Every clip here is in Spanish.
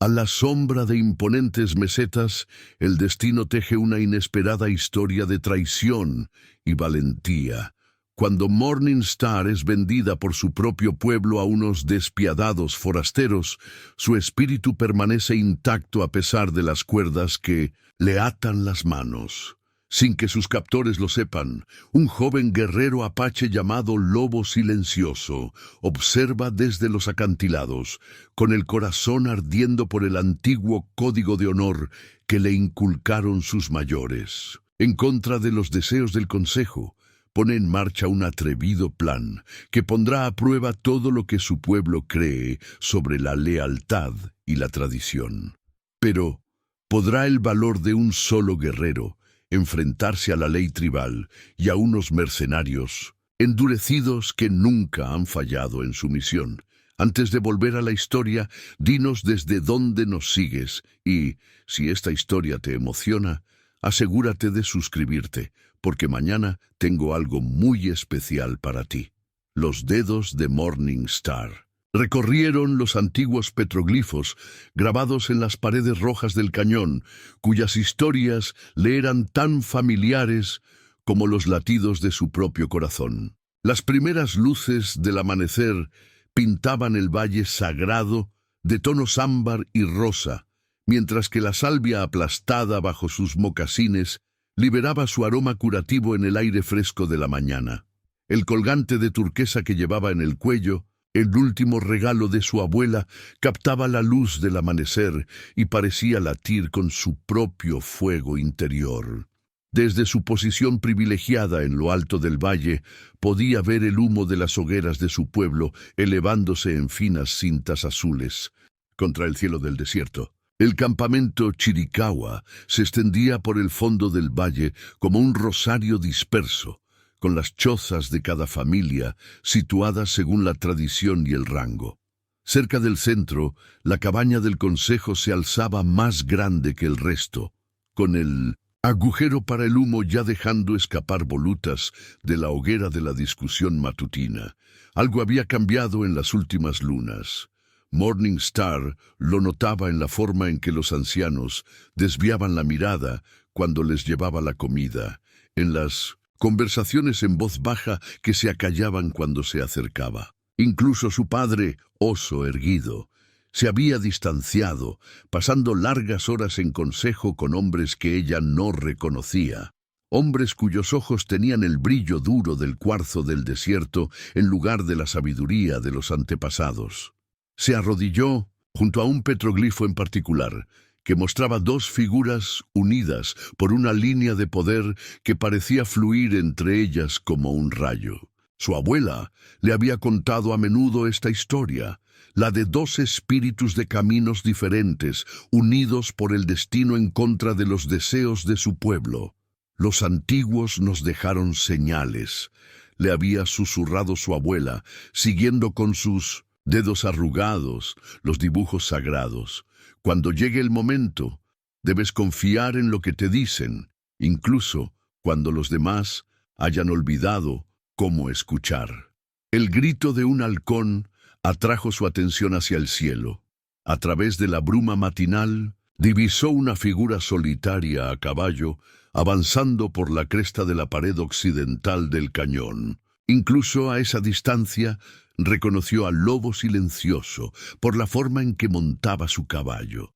A la sombra de imponentes mesetas, el destino teje una inesperada historia de traición y valentía. Cuando Morning Star es vendida por su propio pueblo a unos despiadados forasteros, su espíritu permanece intacto a pesar de las cuerdas que le atan las manos. Sin que sus captores lo sepan, un joven guerrero apache llamado Lobo Silencioso observa desde los acantilados, con el corazón ardiendo por el antiguo código de honor que le inculcaron sus mayores. En contra de los deseos del consejo, pone en marcha un atrevido plan que pondrá a prueba todo lo que su pueblo cree sobre la lealtad y la tradición. Pero, ¿podrá el valor de un solo guerrero enfrentarse a la ley tribal y a unos mercenarios endurecidos que nunca han fallado en su misión? Antes de volver a la historia, dinos desde dónde nos sigues y, si esta historia te emociona, asegúrate de suscribirte, porque mañana tengo algo muy especial para ti. Los dedos de Morning Star. Recorrieron los antiguos petroglifos grabados en las paredes rojas del cañón, cuyas historias le eran tan familiares como los latidos de su propio corazón. Las primeras luces del amanecer pintaban el valle sagrado de tonos ámbar y rosa, mientras que la salvia aplastada bajo sus mocasines liberaba su aroma curativo en el aire fresco de la mañana. El colgante de turquesa que llevaba en el cuello, el último regalo de su abuela, captaba la luz del amanecer y parecía latir con su propio fuego interior. Desde su posición privilegiada en lo alto del valle, podía ver el humo de las hogueras de su pueblo elevándose en finas cintas azules contra el cielo del desierto. El campamento Chiricahua se extendía por el fondo del valle como un rosario disperso, con las chozas de cada familia situadas según la tradición y el rango. Cerca del centro, la cabaña del consejo se alzaba más grande que el resto, con el agujero para el humo ya dejando escapar volutas de la hoguera de la discusión matutina. Algo había cambiado en las últimas lunas. Morning Star lo notaba en la forma en que los ancianos desviaban la mirada cuando les llevaba la comida, en las conversaciones en voz baja que se acallaban cuando se acercaba. Incluso su padre, oso erguido, se había distanciado, pasando largas horas en consejo con hombres que ella no reconocía. Hombres cuyos ojos tenían el brillo duro del cuarzo del desierto en lugar de la sabiduría de los antepasados. Se arrodilló junto a un petroglifo en particular, que mostraba dos figuras unidas por una línea de poder que parecía fluir entre ellas como un rayo. Su abuela le había contado a menudo esta historia, la de dos espíritus de caminos diferentes, unidos por el destino en contra de los deseos de su pueblo. Los antiguos nos dejaron señales, le había susurrado su abuela, siguiendo con sus dedos arrugados los dibujos sagrados. Cuando llegue el momento, debes confiar en lo que te dicen, incluso cuando los demás hayan olvidado cómo escuchar. El grito de un halcón atrajo su atención hacia el cielo. A través de la bruma matinal, divisó una figura solitaria a caballo, avanzando por la cresta de la pared occidental del cañón. Incluso a esa distancia, reconoció al Lobo Silencioso por la forma en que montaba su caballo,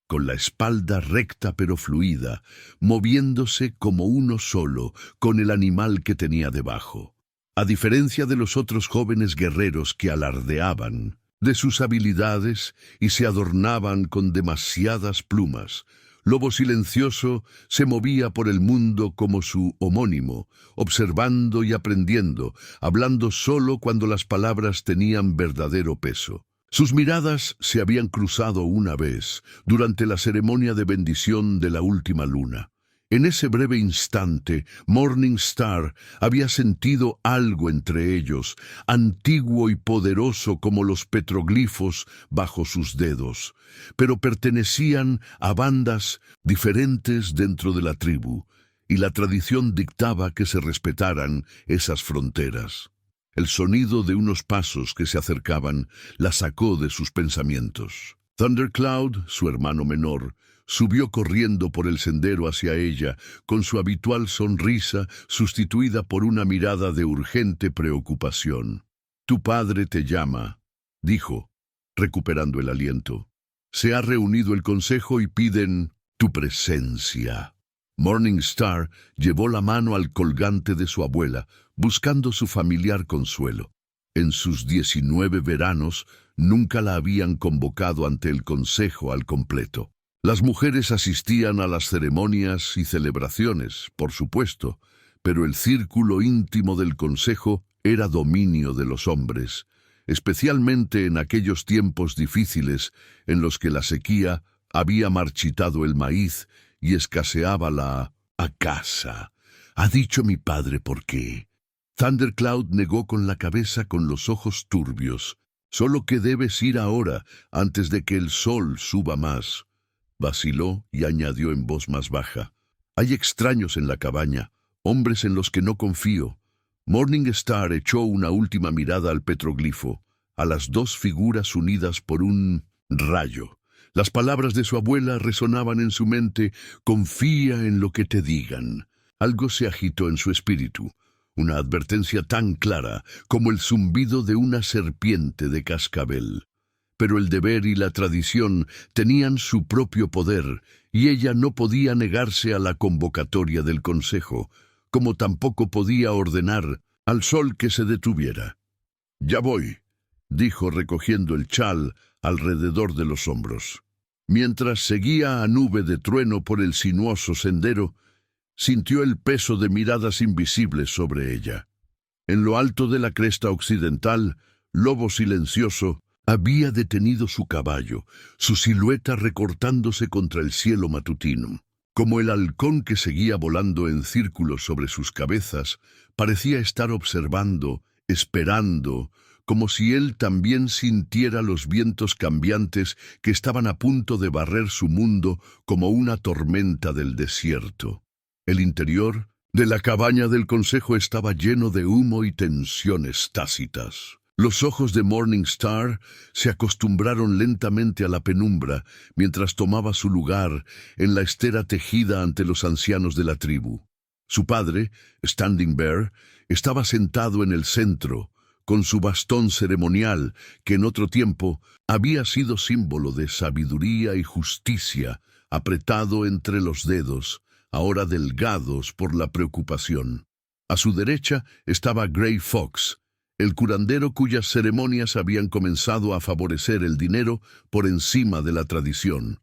con la espalda recta pero fluida, moviéndose como uno solo con el animal que tenía debajo. A diferencia de los otros jóvenes guerreros que alardeaban de sus habilidades y se adornaban con demasiadas plumas, Lobo Silencioso se movía por el mundo como su homónimo, observando y aprendiendo, hablando solo cuando las palabras tenían verdadero peso. Sus miradas se habían cruzado una vez, durante la ceremonia de bendición de la última luna. En ese breve instante, Morning Star había sentido algo entre ellos, antiguo y poderoso como los petroglifos bajo sus dedos, pero pertenecían a bandas diferentes dentro de la tribu, y la tradición dictaba que se respetaran esas fronteras. El sonido de unos pasos que se acercaban la sacó de sus pensamientos. Thundercloud, su hermano menor, subió corriendo por el sendero hacia ella, con su habitual sonrisa sustituida por una mirada de urgente preocupación. «Tu padre te llama», dijo, recuperando el aliento. «Se ha reunido el consejo y piden tu presencia». Morningstar llevó la mano al colgante de su abuela, buscando su familiar consuelo. En sus 19 veranos, nunca la habían convocado ante el consejo al completo. Las mujeres asistían a las ceremonias y celebraciones, por supuesto, pero el círculo íntimo del consejo era dominio de los hombres, especialmente en aquellos tiempos difíciles en los que la sequía había marchitado el maíz y escaseaba la acasa. «Ha dicho mi padre por qué». Thundercloud negó con la cabeza, con los ojos turbios. «Solo que debes ir ahora, antes de que el sol suba más». Vaciló y añadió en voz más baja: «Hay extraños en la cabaña, hombres en los que no confío». Morningstar echó una última mirada al petroglifo, a las dos figuras unidas por un rayo. Las palabras de su abuela resonaban en su mente: «Confía en lo que te digan». Algo se agitó en su espíritu, una advertencia tan clara como el zumbido de una serpiente de cascabel. Pero el deber y la tradición tenían su propio poder, y ella no podía negarse a la convocatoria del consejo, como tampoco podía ordenar al sol que se detuviera. «Ya voy», dijo recogiendo el chal alrededor de los hombros. Mientras seguía a nube de trueno por el sinuoso sendero, sintió el peso de miradas invisibles sobre ella. En lo alto de la cresta occidental, Lobo Silencioso había detenido su caballo, su silueta recortándose contra el cielo matutino. Como el halcón que seguía volando en círculos sobre sus cabezas, parecía estar observando, esperando, como si él también sintiera los vientos cambiantes que estaban a punto de barrer su mundo como una tormenta del desierto. El interior de la cabaña del consejo estaba lleno de humo y tensiones tácitas. Los ojos de Morningstar se acostumbraron lentamente a la penumbra mientras tomaba su lugar en la estera tejida ante los ancianos de la tribu. Su padre, Standing Bear, estaba sentado en el centro, con su bastón ceremonial, que en otro tiempo había sido símbolo de sabiduría y justicia, apretado entre los dedos, ahora delgados por la preocupación. A su derecha estaba Gray Fox, el curandero cuyas ceremonias habían comenzado a favorecer el dinero por encima de la tradición.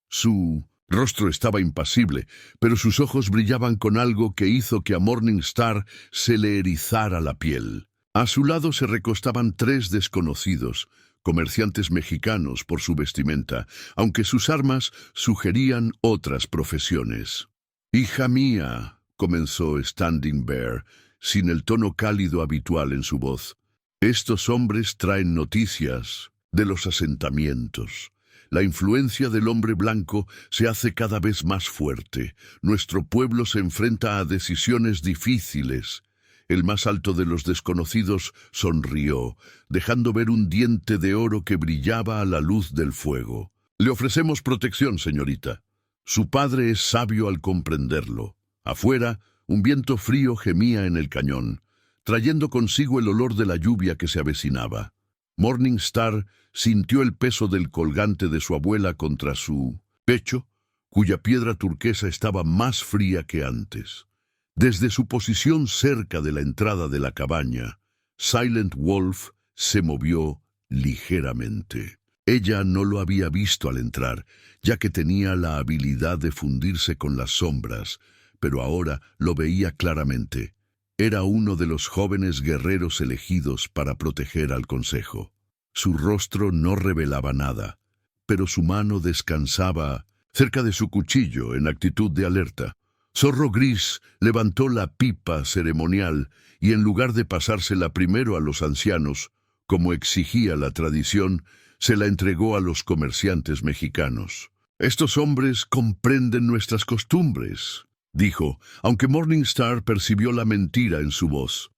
Su rostro estaba impasible, pero sus ojos brillaban con algo que hizo que a Morningstar se le erizara la piel. A su lado se recostaban 3 desconocidos, comerciantes mexicanos por su vestimenta, aunque sus armas sugerían otras profesiones. «Hija mía», comenzó Standing Bear, sin el tono cálido habitual en su voz, «estos hombres traen noticias de los asentamientos. La influencia del hombre blanco se hace cada vez más fuerte. Nuestro pueblo se enfrenta a decisiones difíciles». El más alto de los desconocidos sonrió, dejando ver un diente de oro que brillaba a la luz del fuego. «Le ofrecemos protección, señorita. Su padre es sabio al comprenderlo». Afuera, un viento frío gemía en el cañón, trayendo consigo el olor de la lluvia que se avecinaba. Morningstar sintió el peso del colgante de su abuela contra su pecho, cuya piedra turquesa estaba más fría que antes. Desde su posición cerca de la entrada de la cabaña, Silent Wolf se movió ligeramente. Ella no lo había visto al entrar, ya que tenía la habilidad de fundirse con las sombras, pero ahora lo veía claramente. Era uno de los jóvenes guerreros elegidos para proteger al consejo. Su rostro no revelaba nada, pero su mano descansaba cerca de su cuchillo en actitud de alerta. Zorro Gris levantó la pipa ceremonial y en lugar de pasársela primero a los ancianos, como exigía la tradición, se la entregó a los comerciantes mexicanos. «Estos hombres comprenden nuestras costumbres», dijo, aunque Morningstar percibió la mentira en su voz.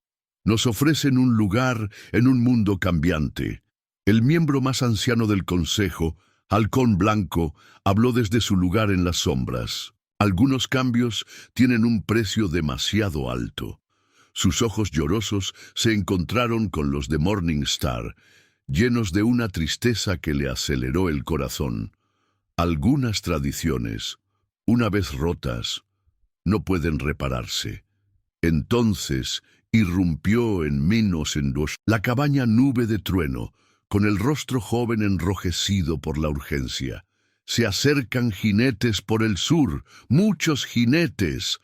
«Nos ofrecen un lugar en un mundo cambiante». El miembro más anciano del consejo Halcón Blanco habló desde su lugar en las sombras. Algunos cambios tienen un precio demasiado alto. Sus ojos llorosos se encontraron con los de Morningstar, llenos de una tristeza que le aceleró el corazón. Algunas tradiciones, una vez rotas, no pueden repararse. Entonces irrumpió en Minos en dos la cabaña Nube de Trueno, con el rostro joven enrojecido por la urgencia. Se acercan jinetes por el sur, muchos jinetes.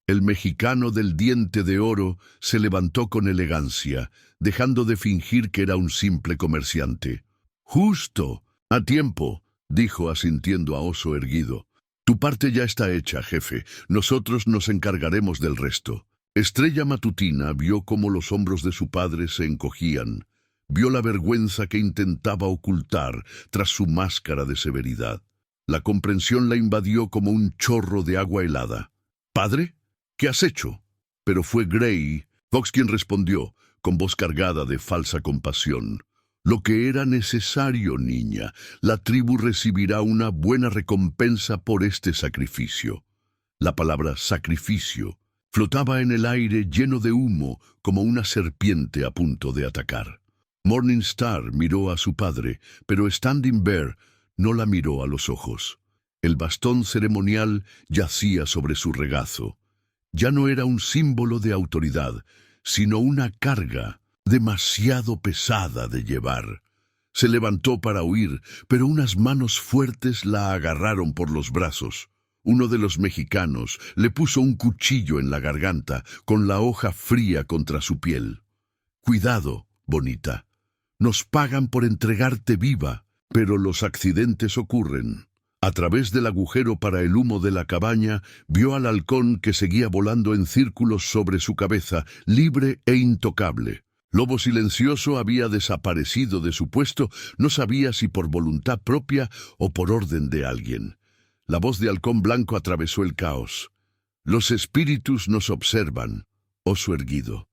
El mexicano del diente de oro se levantó con elegancia, dejando de fingir que era un simple comerciante. «Justo, a tiempo», dijo asintiendo a Oso Erguido. «Tu parte ya está hecha, jefe. Nosotros nos encargaremos del resto». Estrella Matutina vio cómo los hombros de su padre se encogían. Vio la vergüenza que intentaba ocultar tras su máscara de severidad. La comprensión la invadió como un chorro de agua helada. «¿Padre? ¿Qué has hecho?» Pero fue Gray Fox quien respondió, con voz cargada de falsa compasión. «Lo que era necesario, niña. La tribu recibirá una buena recompensa por este sacrificio». La palabra sacrificio flotaba en el aire lleno de humo como una serpiente a punto de atacar. Morningstar miró a su padre, pero Standing Bear no la miró a los ojos. El bastón ceremonial yacía sobre su regazo. Ya no era un símbolo de autoridad, sino una carga demasiado pesada de llevar. Se levantó para huir, pero unas manos fuertes la agarraron por los brazos. Uno de los mexicanos le puso un cuchillo en la garganta, con la hoja fría contra su piel. «Cuidado, bonita. Nos pagan por entregarte viva». Pero los accidentes ocurren. A través del agujero para el humo de la cabaña, vio al halcón que seguía volando en círculos sobre su cabeza, libre e intocable. Lobo Silencioso había desaparecido de su puesto, no sabía si por voluntad propia o por orden de alguien. La voz de Halcón Blanco atravesó el caos. «Los espíritus nos observan, Oso Erguido.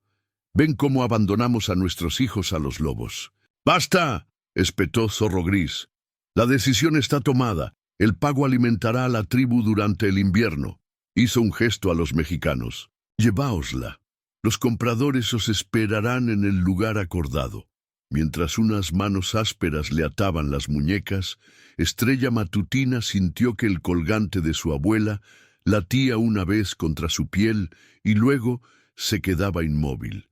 Ven cómo abandonamos a nuestros hijos a los lobos». «¡Basta!», espetó Zorro Gris. «La decisión está tomada. El pago alimentará a la tribu durante el invierno». Hizo un gesto a los mexicanos. «Lleváosla. Los compradores os esperarán en el lugar acordado». Mientras unas manos ásperas le ataban las muñecas, Estrella Matutina sintió que el colgante de su abuela latía una vez contra su piel y luego se quedaba inmóvil.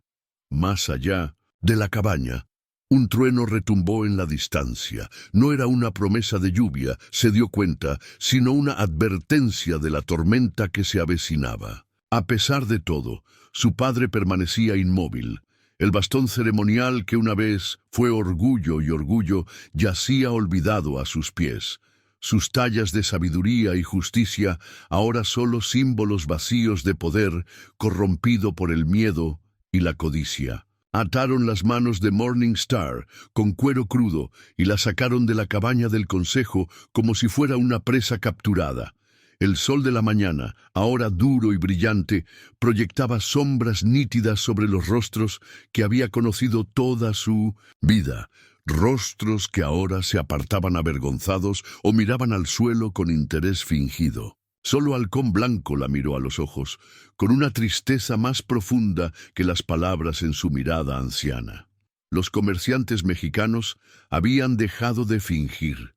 Más allá de la cabaña, un trueno retumbó en la distancia. No era una promesa de lluvia, se dio cuenta, sino una advertencia de la tormenta que se avecinaba. A pesar de todo, su padre permanecía inmóvil. El bastón ceremonial que una vez fue orgullo y orgullo yacía olvidado a sus pies. Sus tallas de sabiduría y justicia, ahora solo símbolos vacíos de poder, corrompido por el miedo y la codicia. Ataron las manos de Morningstar con cuero crudo y la sacaron de la cabaña del consejo como si fuera una presa capturada. El sol de la mañana, ahora duro y brillante, proyectaba sombras nítidas sobre los rostros que había conocido toda su vida, rostros que ahora se apartaban avergonzados o miraban al suelo con interés fingido. Solo Halcón Blanco la miró a los ojos, con una tristeza más profunda que las palabras en su mirada anciana. Los comerciantes mexicanos habían dejado de fingir.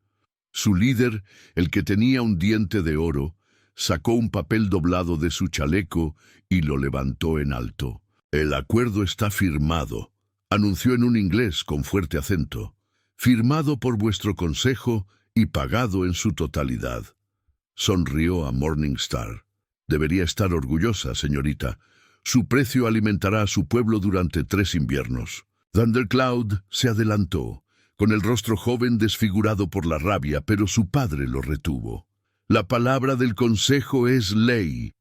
Su líder, el que tenía un diente de oro, sacó un papel doblado de su chaleco y lo levantó en alto. «El acuerdo está firmado», anunció en un inglés con fuerte acento. «Firmado por vuestro consejo y pagado en su totalidad». Sonrió a Morningstar. «Debería estar orgullosa, señorita. Su precio alimentará a su pueblo durante 3 inviernos». Thundercloud se adelantó, con el rostro joven desfigurado por la rabia, pero su padre lo retuvo. «La palabra del consejo es ley»,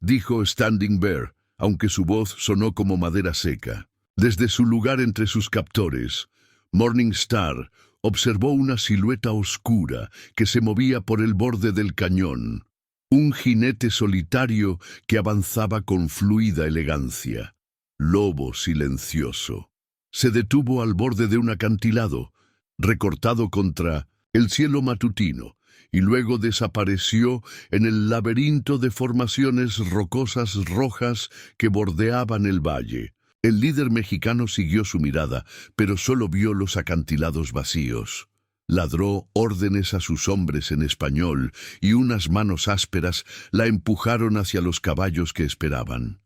dijo Standing Bear, aunque su voz sonó como madera seca. Desde su lugar entre sus captores, Morningstar observó una silueta oscura que se movía por el borde del cañón. Un jinete solitario que avanzaba con fluida elegancia. Lobo Silencioso. Se detuvo al borde de un acantilado, recortado contra el cielo matutino, y luego desapareció en el laberinto de formaciones rocosas rojas que bordeaban el valle. El líder mexicano siguió su mirada, pero solo vio los acantilados vacíos. Ladró órdenes a sus hombres en español, y unas manos ásperas la empujaron hacia los caballos que esperaban.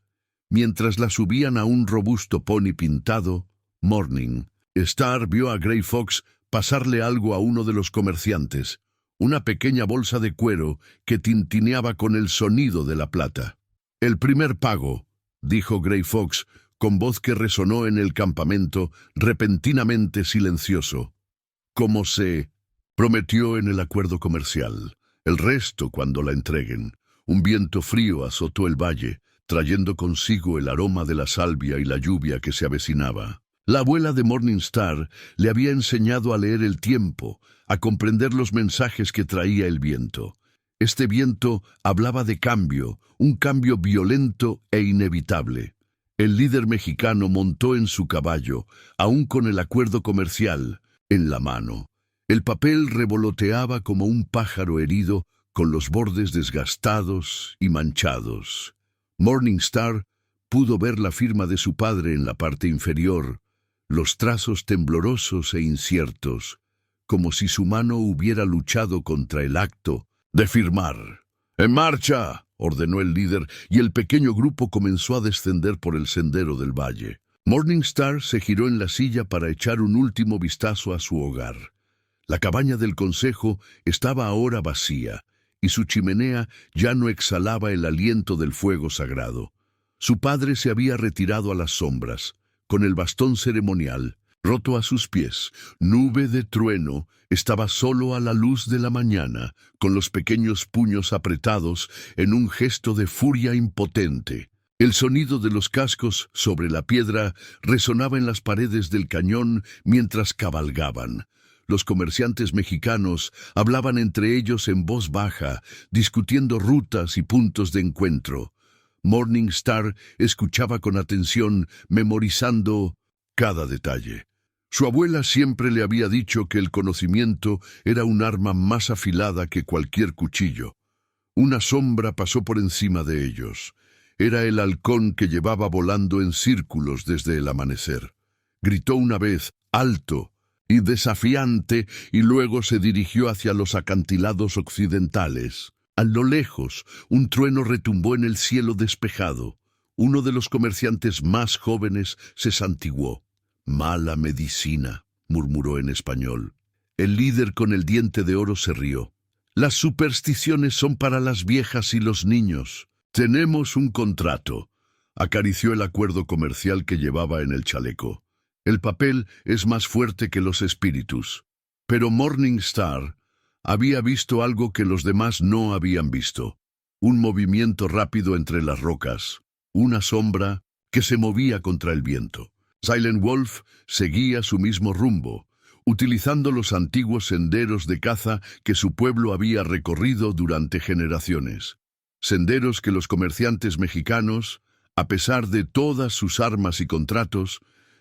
Mientras la subían a un robusto pony pintado, Morning Star vio a Gray Fox pasarle algo a uno de los comerciantes, una pequeña bolsa de cuero que tintineaba con el sonido de la plata. «El primer pago», dijo Gray Fox, con voz que resonó en el campamento, repentinamente silencioso. «Como se prometió en el acuerdo comercial. El resto cuando la entreguen». Un viento frío azotó el valle, trayendo consigo el aroma de la salvia y la lluvia que se avecinaba. La abuela de Morningstar le había enseñado a leer el tiempo, a comprender los mensajes que traía el viento. Este viento hablaba de cambio, un cambio violento e inevitable. El líder mexicano montó en su caballo, aún con el acuerdo comercial en la mano. El papel revoloteaba como un pájaro herido, con los bordes desgastados y manchados. Morningstar pudo ver la firma de su padre en la parte inferior, los trazos temblorosos e inciertos, como si su mano hubiera luchado contra el acto de firmar. «¡En marcha!», ordenó el líder, y el pequeño grupo comenzó a descender por el sendero del valle. Morningstar se giró en la silla para echar un último vistazo a su hogar. La cabaña del consejo estaba ahora vacía, y su chimenea ya no exhalaba el aliento del fuego sagrado. Su padre se había retirado a las sombras, con el bastón ceremonial roto a sus pies. Nube de trueno estaba solo a la luz de la mañana, con los pequeños puños apretados en un gesto de furia impotente. El sonido de los cascos sobre la piedra resonaba en las paredes del cañón mientras cabalgaban. Los comerciantes mexicanos hablaban entre ellos en voz baja, discutiendo rutas y puntos de encuentro. Morningstar escuchaba con atención, memorizando cada detalle. Su abuela siempre le había dicho que el conocimiento era un arma más afilada que cualquier cuchillo. Una sombra pasó por encima de ellos. Era el halcón que llevaba volando en círculos desde el amanecer. Gritó una vez, alto y desafiante, y luego se dirigió hacia los acantilados occidentales. A lo lejos, un trueno retumbó en el cielo despejado. Uno de los comerciantes más jóvenes se santiguó. «Mala medicina», murmuró en español. El líder con el diente de oro se rió. «Las supersticiones son para las viejas y los niños. Tenemos un contrato». Acarició el acuerdo comercial que llevaba en el chaleco. «El papel es más fuerte que los espíritus». Pero Morningstar había visto algo que los demás no habían visto. Un movimiento rápido entre las rocas. Una sombra que se movía contra el viento. Silent Wolf seguía su mismo rumbo, utilizando los antiguos senderos de caza que su pueblo había recorrido durante generaciones. Senderos que los comerciantes mexicanos, a pesar de todas sus armas y contratos,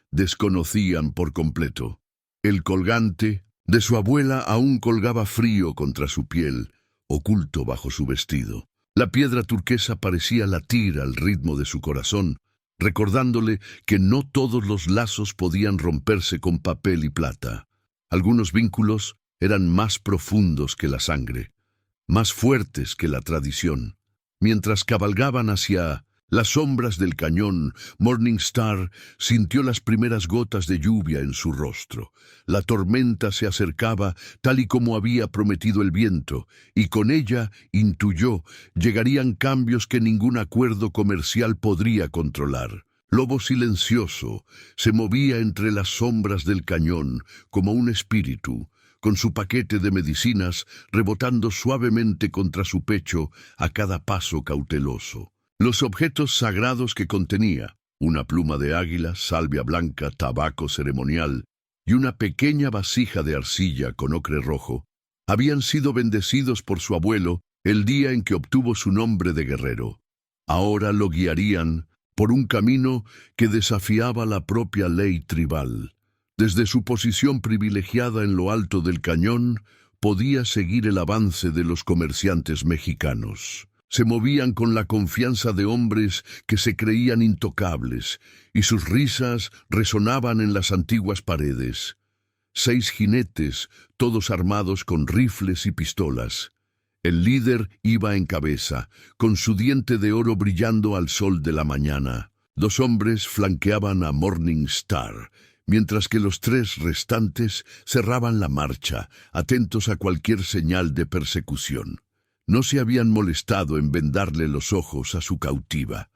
desconocían por completo. El colgante de su abuela aún colgaba frío contra su piel, oculto bajo su vestido. La piedra turquesa parecía latir al ritmo de su corazón, recordándole que no todos los lazos podían romperse con papel y plata. Algunos vínculos eran más profundos que la sangre, más fuertes que la tradición. Mientras cabalgaban hacia las sombras del cañón, Morningstar sintió las primeras gotas de lluvia en su rostro. La tormenta se acercaba tal y como había prometido el viento, y con ella, intuyó, llegarían cambios que ningún acuerdo comercial podría controlar. Lobo silencioso se movía entre las sombras del cañón como un espíritu, con su paquete de medicinas rebotando suavemente contra su pecho a cada paso cauteloso. Los objetos sagrados que contenía, una pluma de águila, salvia blanca, tabaco ceremonial y una pequeña vasija de arcilla con ocre rojo, habían sido bendecidos por su abuelo el día en que obtuvo su nombre de guerrero. Ahora lo guiarían por un camino que desafiaba la propia ley tribal. Desde su posición privilegiada en lo alto del cañón, podía seguir el avance de los comerciantes mexicanos. Se movían con la confianza de hombres que se creían intocables, y sus risas resonaban en las antiguas paredes. 6 jinetes, todos armados con rifles y pistolas. El líder iba en cabeza, con su diente de oro brillando al sol de la mañana. 2 hombres flanqueaban a Morning Star, mientras que los 3 restantes cerraban la marcha, atentos a cualquier señal de persecución. No se habían molestado en vendarle los ojos a su cautiva.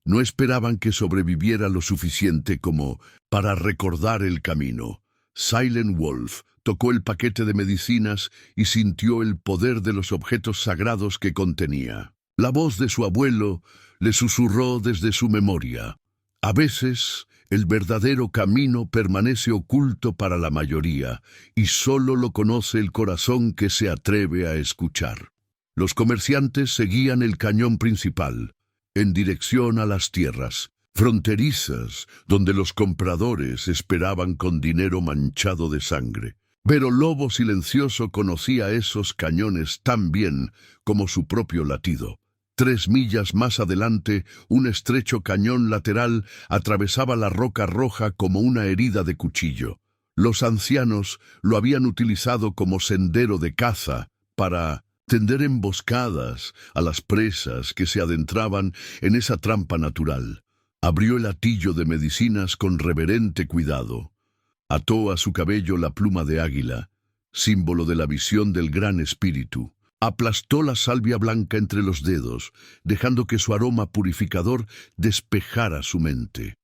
No esperaban que sobreviviera lo suficiente como para recordar el camino. Silent Wolf tocó el paquete de medicinas y sintió el poder de los objetos sagrados que contenía. La voz de su abuelo le susurró desde su memoria. A veces, el verdadero camino permanece oculto para la mayoría, y solo lo conoce el corazón que se atreve a escuchar. Los comerciantes seguían el cañón principal, en dirección a las tierras fronterizas, donde los compradores esperaban con dinero manchado de sangre. Pero Lobo Silencioso conocía esos cañones tan bien como su propio latido. 3 millas más adelante, un estrecho cañón lateral atravesaba la roca roja como una herida de cuchillo. Los ancianos lo habían utilizado como sendero de caza para tender emboscadas a las presas que se adentraban en esa trampa natural. Abrió el atillo de medicinas con reverente cuidado. Ató a su cabello la pluma de águila, símbolo de la visión del Gran Espíritu. Aplastó la salvia blanca entre los dedos, dejando que su aroma purificador despejara su mente.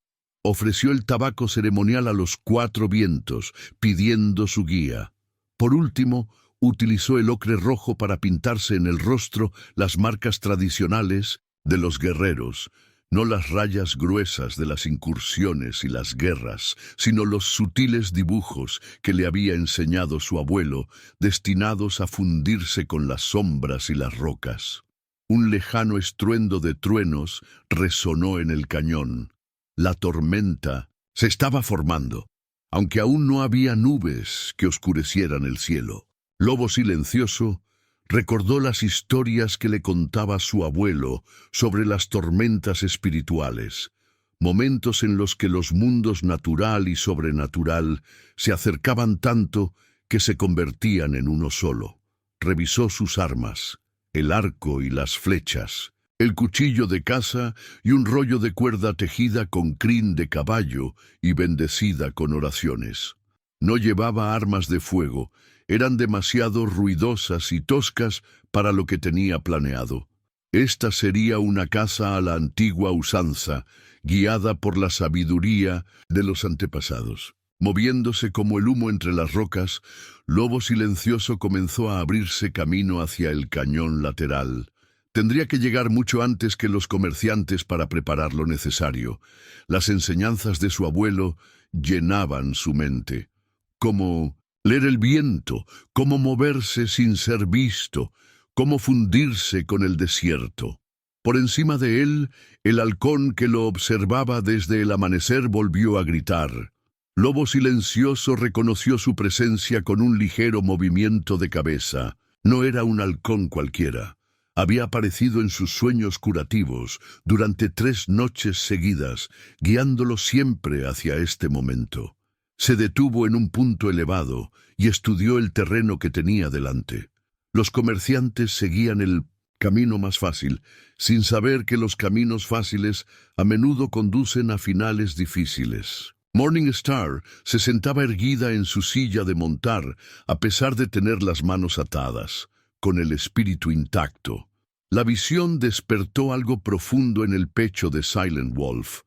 Ofreció el tabaco ceremonial a los 4 vientos, pidiendo su guía. Por último, utilizó el ocre rojo para pintarse en el rostro las marcas tradicionales de los guerreros, no las rayas gruesas de las incursiones y las guerras, sino los sutiles dibujos que le había enseñado su abuelo, destinados a fundirse con las sombras y las rocas. Un lejano estruendo de truenos resonó en el cañón. La tormenta se estaba formando, aunque aún no había nubes que oscurecieran el cielo. Lobo Silencioso recordó las historias que le contaba su abuelo sobre las tormentas espirituales, momentos en los que los mundos natural y sobrenatural se acercaban tanto que se convertían en uno solo. Revisó sus armas, el arco y las flechas, el cuchillo de caza y un rollo de cuerda tejida con crin de caballo y bendecida con oraciones. No llevaba armas de fuego, eran demasiado ruidosas y toscas para lo que tenía planeado. Esta sería una caza a la antigua usanza, guiada por la sabiduría de los antepasados. Moviéndose como el humo entre las rocas, Lobo Silencioso comenzó a abrirse camino hacia el cañón lateral. Tendría que llegar mucho antes que los comerciantes para preparar lo necesario. Las enseñanzas de su abuelo llenaban su mente. Cómo leer el viento, cómo moverse sin ser visto, cómo fundirse con el desierto. Por encima de él, el halcón que lo observaba desde el amanecer volvió a gritar. Lobo Silencioso reconoció su presencia con un ligero movimiento de cabeza. No era un halcón cualquiera. Había aparecido en sus sueños curativos durante 3 noches seguidas, guiándolo siempre hacia este momento. Se detuvo en un punto elevado y estudió el terreno que tenía delante. Los comerciantes seguían el camino más fácil, sin saber que los caminos fáciles a menudo conducen a finales difíciles. Morning Star se sentaba erguida en su silla de montar, a pesar de tener las manos atadas, con el espíritu intacto. La visión despertó algo profundo en el pecho de Silent Wolf,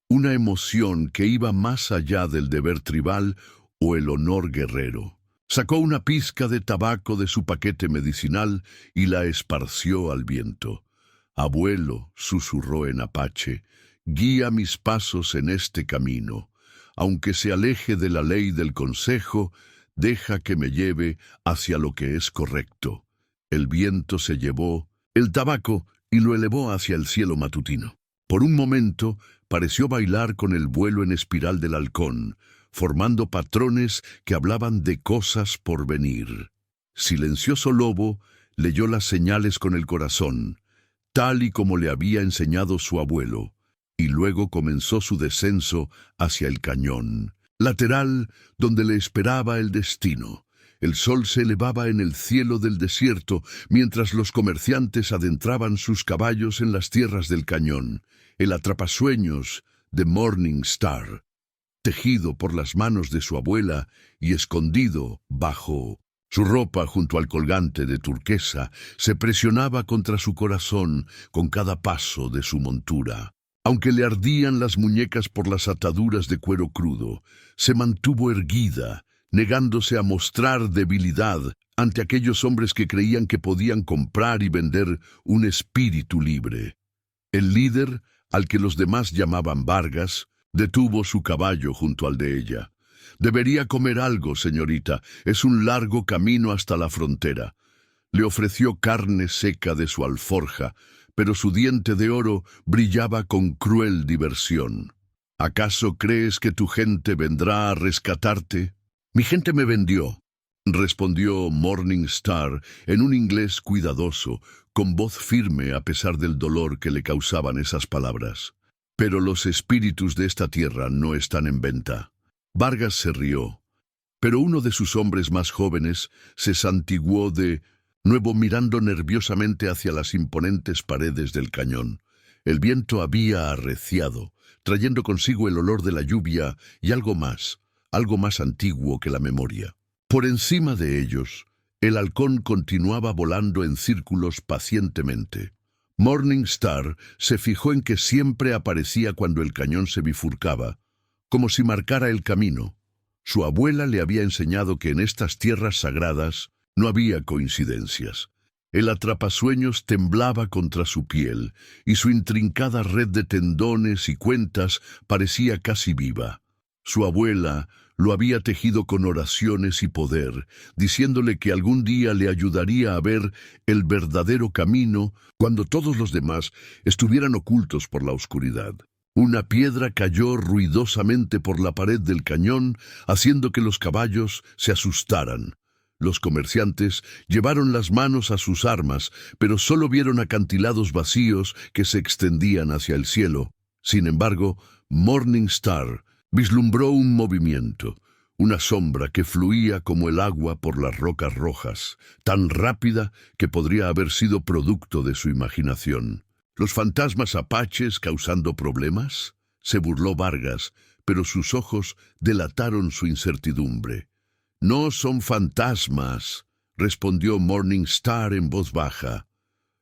una emoción que iba más allá del deber tribal o el honor guerrero. Sacó una pizca de tabaco de su paquete medicinal y la esparció al viento. «Abuelo», susurró en apache, «guía mis pasos en este camino. Aunque se aleje de la ley del consejo, deja que me lleve hacia lo que es correcto». El viento se llevó el tabaco y lo elevó hacia el cielo matutino. Por un momento pareció bailar con el vuelo en espiral del halcón, formando patrones que hablaban de cosas por venir. Silencioso lobo leyó las señales con el corazón, tal y como le había enseñado su abuelo, y luego comenzó su descenso hacia el cañón lateral donde le esperaba el destino. El sol se elevaba en el cielo del desierto mientras los comerciantes adentraban sus caballos en las tierras del cañón. El atrapasueños de Morning Star, tejido por las manos de su abuela y escondido bajo su ropa junto al colgante de turquesa, se presionaba contra su corazón con cada paso de su montura. Aunque le ardían las muñecas por las ataduras de cuero crudo, se mantuvo erguida, negándose a mostrar debilidad ante aquellos hombres que creían que podían comprar y vender un espíritu libre. El líder, al que los demás llamaban Vargas, detuvo su caballo junto al de ella. «Debería comer algo, señorita. Es un largo camino hasta la frontera». Le ofreció carne seca de su alforja, pero su diente de oro brillaba con cruel diversión. «¿Acaso crees que tu gente vendrá a rescatarte?» «Mi gente me vendió», respondió Morning Star en un inglés cuidadoso, con voz firme a pesar del dolor que le causaban esas palabras. «Pero los espíritus de esta tierra no están en venta». Vargas se rió, pero uno de sus hombres más jóvenes se santiguó de nuevo mirando nerviosamente hacia las imponentes paredes del cañón. El viento había arreciado, trayendo consigo el olor de la lluvia y algo más antiguo que la memoria. Por encima de ellos, el halcón continuaba volando en círculos pacientemente. Morning Star se fijó en que siempre aparecía cuando el cañón se bifurcaba, como si marcara el camino. Su abuela le había enseñado que en estas tierras sagradas no había coincidencias. El atrapasueños temblaba contra su piel, y su intrincada red de tendones y cuentas parecía casi viva. Su abuela lo había tejido con oraciones y poder, diciéndole que algún día le ayudaría a ver el verdadero camino cuando todos los demás estuvieran ocultos por la oscuridad. Una piedra cayó ruidosamente por la pared del cañón, haciendo que los caballos se asustaran. Los comerciantes llevaron las manos a sus armas, pero solo vieron acantilados vacíos que se extendían hacia el cielo. Sin embargo, Morning Star vislumbró un movimiento, una sombra que fluía como el agua por las rocas rojas, tan rápida que podría haber sido producto de su imaginación. ¿Los fantasmas apaches causando problemas?, se burló Vargas, pero sus ojos delataron su incertidumbre. «No son fantasmas», respondió Morning Star en voz baja.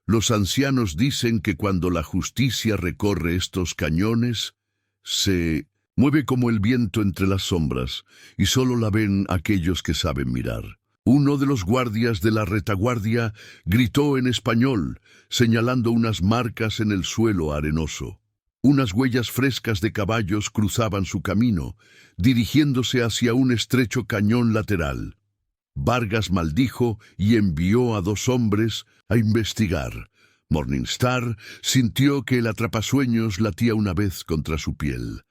«Los ancianos dicen que cuando la justicia recorre estos cañones, se mueve como el viento entre las sombras, y solo la ven aquellos que saben mirar». Uno de los guardias de la retaguardia gritó en español, señalando unas marcas en el suelo arenoso. Unas huellas frescas de caballos cruzaban su camino, dirigiéndose hacia un estrecho cañón lateral. Vargas maldijo y envió a 2 hombres a investigar. Morning Star sintió que el atrapasueños latía una vez contra su piel.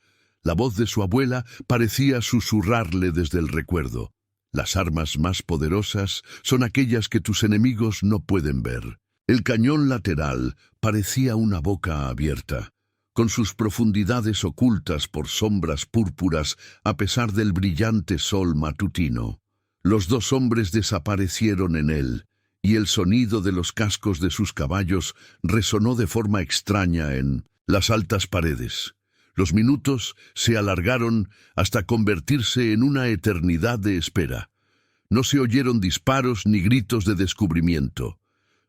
La voz de su abuela parecía susurrarle desde el recuerdo. «Las armas más poderosas son aquellas que tus enemigos no pueden ver». El cañón lateral parecía una boca abierta, con sus profundidades ocultas por sombras púrpuras a pesar del brillante sol matutino. Los 2 hombres desaparecieron en él, y el sonido de los cascos de sus caballos resonó de forma extraña en las altas paredes. Los minutos se alargaron hasta convertirse en una eternidad de espera. No se oyeron disparos ni gritos de descubrimiento.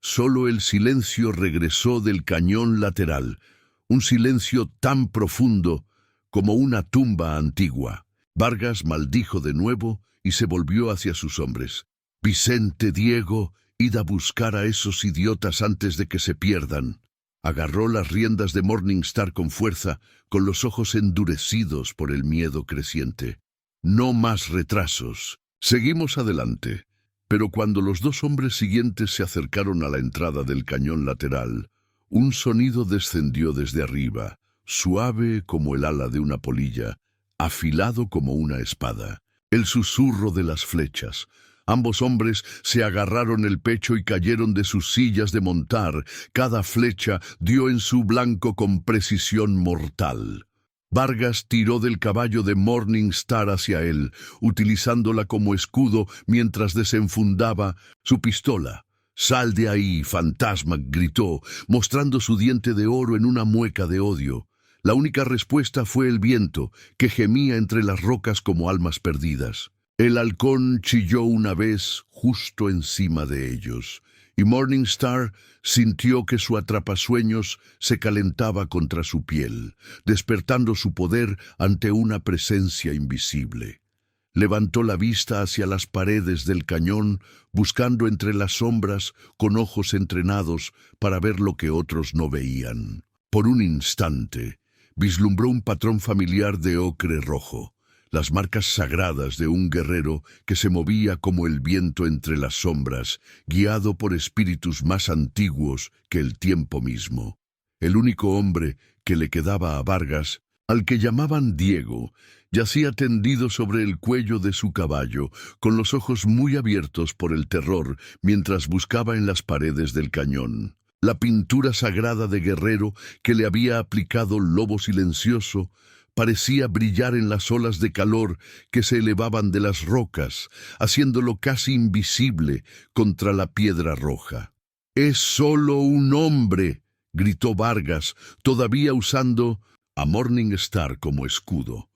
Solo el silencio regresó del cañón lateral, un silencio tan profundo como una tumba antigua. Vargas maldijo de nuevo y se volvió hacia sus hombres. «Vicente, Diego, id a buscar a esos idiotas antes de que se pierdan». Agarró las riendas de Morning Star con fuerza, con los ojos endurecidos por el miedo creciente. «No más retrasos. Seguimos adelante». Pero cuando los 2 hombres siguientes se acercaron a la entrada del cañón lateral, un sonido descendió desde arriba, suave como el ala de una polilla, afilado como una espada. El susurro de las flechas, Ambos hombres se agarraron el pecho y cayeron de sus sillas de montar. Cada flecha dio en su blanco con precisión mortal. Vargas tiró del caballo de Morning Star hacia él, utilizándola como escudo mientras desenfundaba su pistola. «¡Sal de ahí, fantasma!», gritó, mostrando su diente de oro en una mueca de odio. La única respuesta fue el viento, que gemía entre las rocas como almas perdidas. El halcón chilló una vez justo encima de ellos, y Morning Star sintió que su atrapasueños se calentaba contra su piel, despertando su poder ante una presencia invisible. Levantó la vista hacia las paredes del cañón, buscando entre las sombras con ojos entrenados para ver lo que otros no veían. Por un instante, vislumbró un patrón familiar de ocre rojo, las marcas sagradas de un guerrero que se movía como el viento entre las sombras, guiado por espíritus más antiguos que el tiempo mismo. El único hombre que le quedaba a Vargas, al que llamaban Diego, yacía tendido sobre el cuello de su caballo, con los ojos muy abiertos por el terror, mientras buscaba en las paredes del cañón. La pintura sagrada de guerrero que le había aplicado Lobo Silencioso parecía brillar en las olas de calor que se elevaban de las rocas, haciéndolo casi invisible contra la piedra roja. «¡Es solo un hombre!», gritó Vargas, todavía usando a Morning Star como escudo.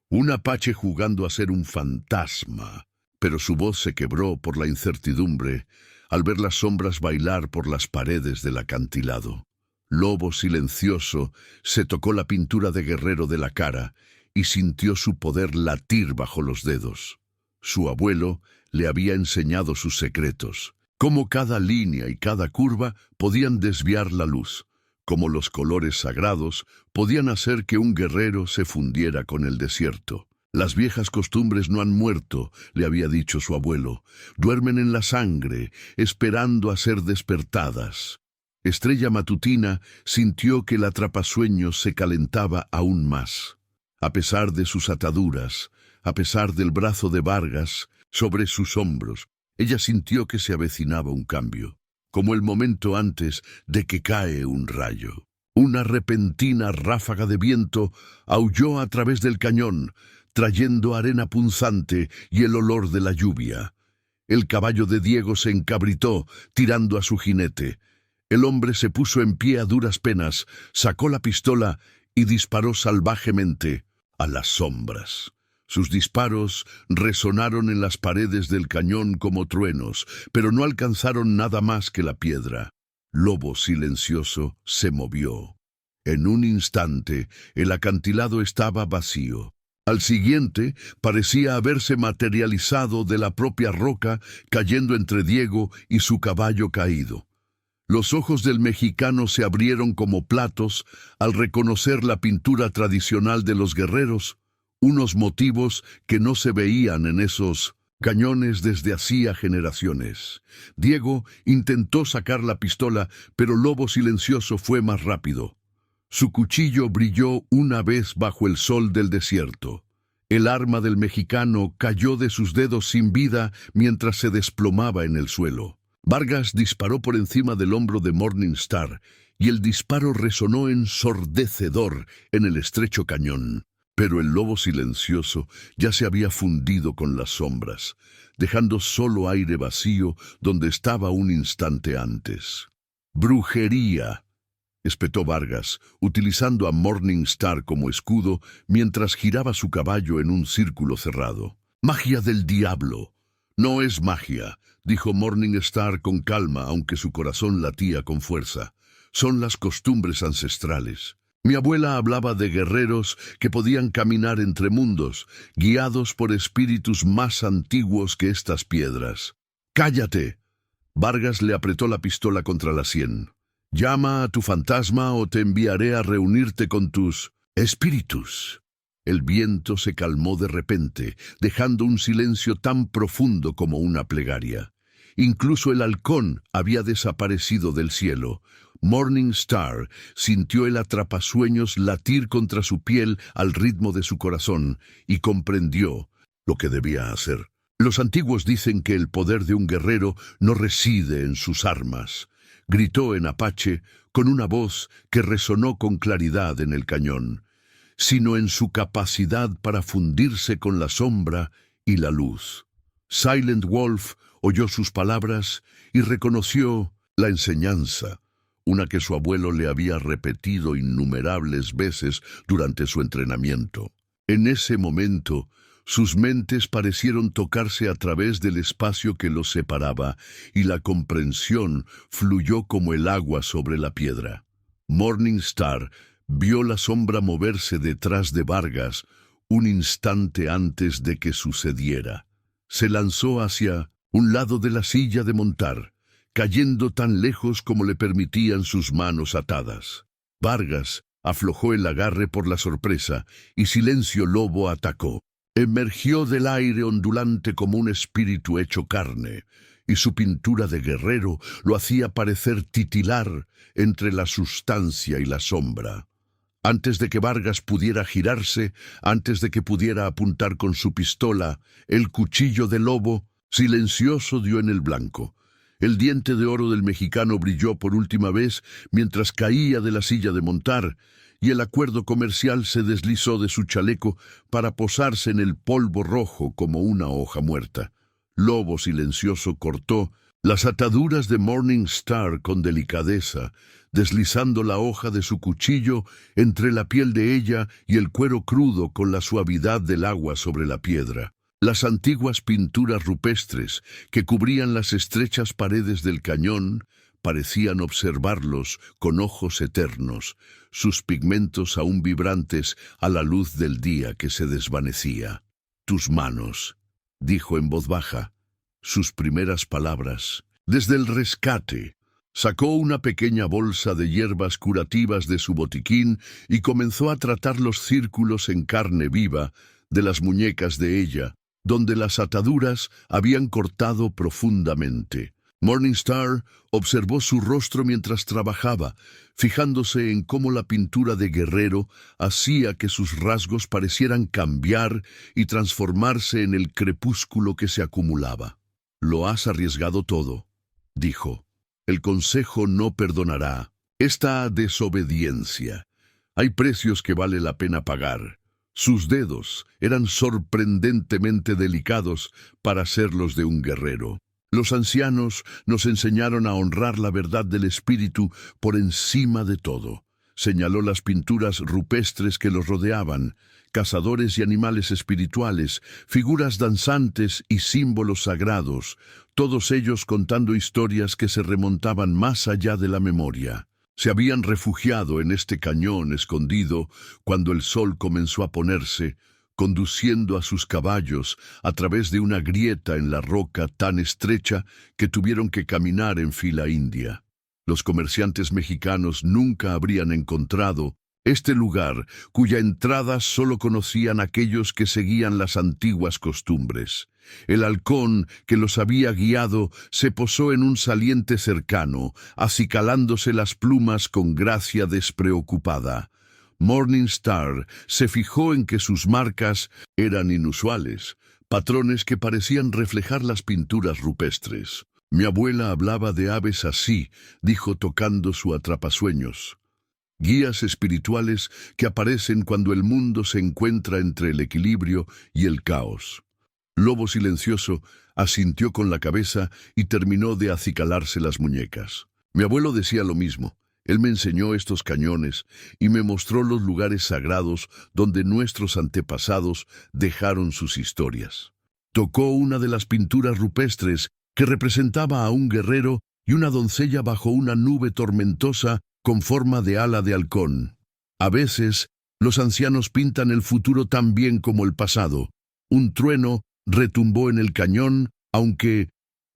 Un apache jugando a ser un fantasma, pero su voz se quebró por la incertidumbre al ver las sombras bailar por las paredes del acantilado. Lobo Silencioso se tocó la pintura de guerrero de la cara y sintió su poder latir bajo los dedos. Su abuelo le había enseñado sus secretos, cómo cada línea y cada curva podían desviar la luz, cómo los colores sagrados podían hacer que un guerrero se fundiera con el desierto. «Las viejas costumbres no han muerto», le había dicho su abuelo. «Duermen en la sangre, esperando a ser despertadas». Estrella Matutina sintió que el atrapasueños se calentaba aún más. A pesar de sus ataduras, a pesar del brazo de Vargas sobre sus hombros, ella sintió que se avecinaba un cambio, como el momento antes de que cae un rayo. Una repentina ráfaga de viento aulló a través del cañón, trayendo arena punzante y el olor de la lluvia. El caballo de Diego se encabritó, tirando a su jinete. El hombre se puso en pie a duras penas, sacó la pistola y disparó salvajemente a las sombras. Sus disparos resonaron en las paredes del cañón como truenos, pero no alcanzaron nada más que la piedra. Lobo Silencioso se movió. En un instante, el acantilado estaba vacío. Al siguiente, parecía haberse materializado de la propia roca, cayendo entre Diego y su caballo caído. Los ojos del mexicano se abrieron como platos al reconocer la pintura tradicional de los guerreros, unos motivos que no se veían en esos cañones desde hacía generaciones. Diego intentó sacar la pistola, pero Lobo Silencioso fue más rápido. Su cuchillo brilló una vez bajo el sol del desierto. El arma del mexicano cayó de sus dedos sin vida mientras se desplomaba en el suelo. Vargas disparó por encima del hombro de Morning Star, y el disparo resonó ensordecedor en el estrecho cañón. Pero el Lobo Silencioso ya se había fundido con las sombras, dejando solo aire vacío donde estaba un instante antes. «¡Brujería!», espetó Vargas, utilizando a Morning Star como escudo mientras giraba su caballo en un círculo cerrado. «¡Magia del diablo!». «No es magia», dijo Morning Star con calma, aunque su corazón latía con fuerza. «Son las costumbres ancestrales. Mi abuela hablaba de guerreros que podían caminar entre mundos, guiados por espíritus más antiguos que estas piedras». «¡Cállate!». Vargas le apretó la pistola contra la sien. «Llama a tu fantasma o te enviaré a reunirte con tus espíritus». El viento se calmó de repente, dejando un silencio tan profundo como una plegaria. Incluso el halcón había desaparecido del cielo. Morning Star sintió el atrapasueños latir contra su piel al ritmo de su corazón y comprendió lo que debía hacer. Los antiguos dicen que el poder de un guerrero no reside en sus armas, gritó en apache con una voz que resonó con claridad en el cañón, sino en su capacidad para fundirse con la sombra y la luz. Silent Wolf oyó sus palabras y reconoció la enseñanza, una que su abuelo le había repetido innumerables veces durante su entrenamiento. En ese momento, sus mentes parecieron tocarse a través del espacio que los separaba, y la comprensión fluyó como el agua sobre la piedra. Morningstar vio la sombra moverse detrás de Vargas un instante antes de que sucediera. Se lanzó hacia un lado de la silla de montar, cayendo tan lejos como le permitían sus manos atadas. Vargas aflojó el agarre por la sorpresa y Silencio Lobo atacó. Emergió del aire ondulante como un espíritu hecho carne, y su pintura de guerrero lo hacía parecer titilar entre la sustancia y la sombra. Antes de que Vargas pudiera girarse, antes de que pudiera apuntar con su pistola, el cuchillo de Lobo, silencioso, dio en el blanco. El diente de oro del mexicano brilló por última vez mientras caía de la silla de montar, y el acuerdo comercial se deslizó de su chaleco para posarse en el polvo rojo como una hoja muerta. Lobo silencioso cortó las ataduras de Morningstar con delicadeza, deslizando la hoja de su cuchillo entre la piel de ella y el cuero crudo con la suavidad del agua sobre la piedra. Las antiguas pinturas rupestres que cubrían las estrechas paredes del cañón parecían observarlos con ojos eternos, sus pigmentos aún vibrantes a la luz del día que se desvanecía. «Tus manos», dijo en voz baja, sus primeras palabras. Desde el rescate, sacó una pequeña bolsa de hierbas curativas de su botiquín y comenzó a tratar los círculos en carne viva de las muñecas de ella, donde las ataduras habían cortado profundamente. Morningstar observó su rostro mientras trabajaba, fijándose en cómo la pintura de guerrero hacía que sus rasgos parecieran cambiar y transformarse en el crepúsculo que se acumulaba. «Lo has arriesgado todo», dijo. «El consejo no perdonará esta desobediencia. Hay precios que vale la pena pagar». Sus dedos eran sorprendentemente delicados para ser los de un guerrero. Los ancianos nos enseñaron a honrar la verdad del espíritu por encima de todo. Señaló las pinturas rupestres que los rodeaban, cazadores y animales espirituales, figuras danzantes y símbolos sagrados, todos ellos contando historias que se remontaban más allá de la memoria. Se habían refugiado en este cañón escondido cuando el sol comenzó a ponerse, conduciendo a sus caballos a través de una grieta en la roca tan estrecha que tuvieron que caminar en fila india. Los comerciantes mexicanos nunca habrían encontrado este lugar cuya entrada solo conocían aquellos que seguían las antiguas costumbres. El halcón que los había guiado se posó en un saliente cercano, acicalándose las plumas con gracia despreocupada. Morningstar se fijó en que sus marcas eran inusuales, patrones que parecían reflejar las pinturas rupestres. «Mi abuela hablaba de aves así», dijo tocando su atrapasueños. «Guías espirituales que aparecen cuando el mundo se encuentra entre el equilibrio y el caos». Lobo silencioso asintió con la cabeza y terminó de acicalarse las muñecas. «Mi abuelo decía lo mismo. Él me enseñó estos cañones y me mostró los lugares sagrados donde nuestros antepasados dejaron sus historias». Tocó una de las pinturas rupestres que representaba a un guerrero y una doncella bajo una nube tormentosa con forma de ala de halcón. A veces, los ancianos pintan el futuro tan bien como el pasado. Un trueno retumbó en el cañón, aunque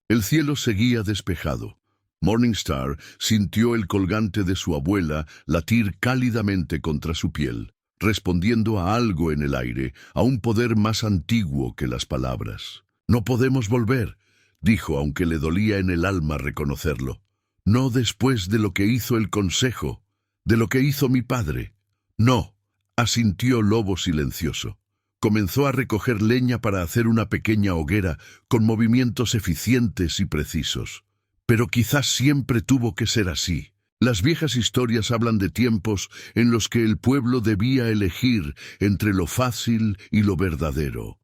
el cielo seguía despejado. Morningstar sintió el colgante de su abuela latir cálidamente contra su piel, respondiendo a algo en el aire, a un poder más antiguo que las palabras. «No podemos volver», dijo, aunque le dolía en el alma reconocerlo. «No después de lo que hizo el consejo, de lo que hizo mi padre». «No», asintió Lobo silencioso. Comenzó a recoger leña para hacer una pequeña hoguera con movimientos eficientes y precisos. Pero quizás siempre tuvo que ser así. Las viejas historias hablan de tiempos en los que el pueblo debía elegir entre lo fácil y lo verdadero.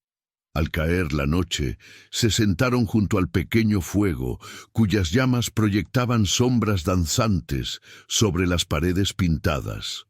Al caer la noche, se sentaron junto al pequeño fuego, cuyas llamas proyectaban sombras danzantes sobre las paredes pintadas.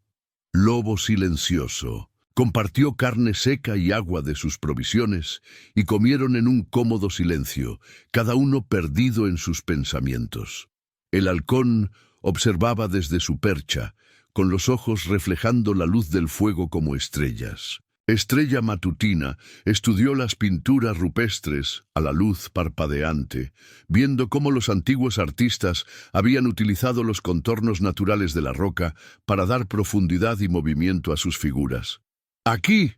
Lobo silencioso compartió carne seca y agua de sus provisiones, y comieron en un cómodo silencio, cada uno perdido en sus pensamientos. El halcón observaba desde su percha, con los ojos reflejando la luz del fuego como estrellas. Estrella Matutina estudió las pinturas rupestres a la luz parpadeante, viendo cómo los antiguos artistas habían utilizado los contornos naturales de la roca para dar profundidad y movimiento a sus figuras. «Aquí»,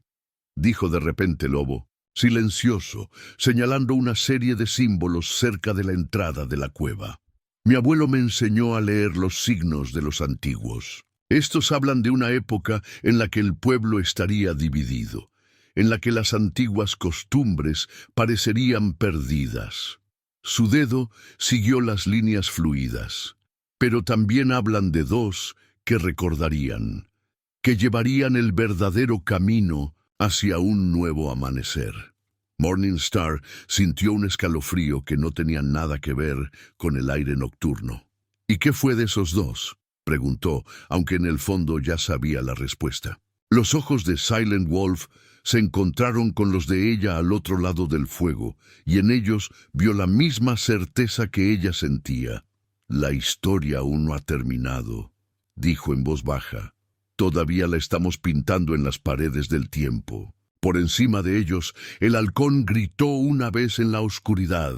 dijo de repente Lobo, silencioso, señalando una serie de símbolos cerca de la entrada de la cueva. «Mi abuelo me enseñó a leer los signos de los antiguos. Estos hablan de una época en la que el pueblo estaría dividido, en la que las antiguas costumbres parecerían perdidas». Su dedo siguió las líneas fluidas, pero también hablan de dos que recordarían, que llevarían el verdadero camino hacia un nuevo amanecer. Morningstar sintió un escalofrío que no tenía nada que ver con el aire nocturno. «¿Y qué fue de esos dos?», preguntó, aunque en el fondo ya sabía la respuesta. Los ojos de Silent Wolf se encontraron con los de ella al otro lado del fuego, y en ellos vio la misma certeza que ella sentía. «La historia aún no ha terminado», dijo en voz baja. «Todavía la estamos pintando en las paredes del tiempo». Por encima de ellos, el halcón gritó una vez en la oscuridad,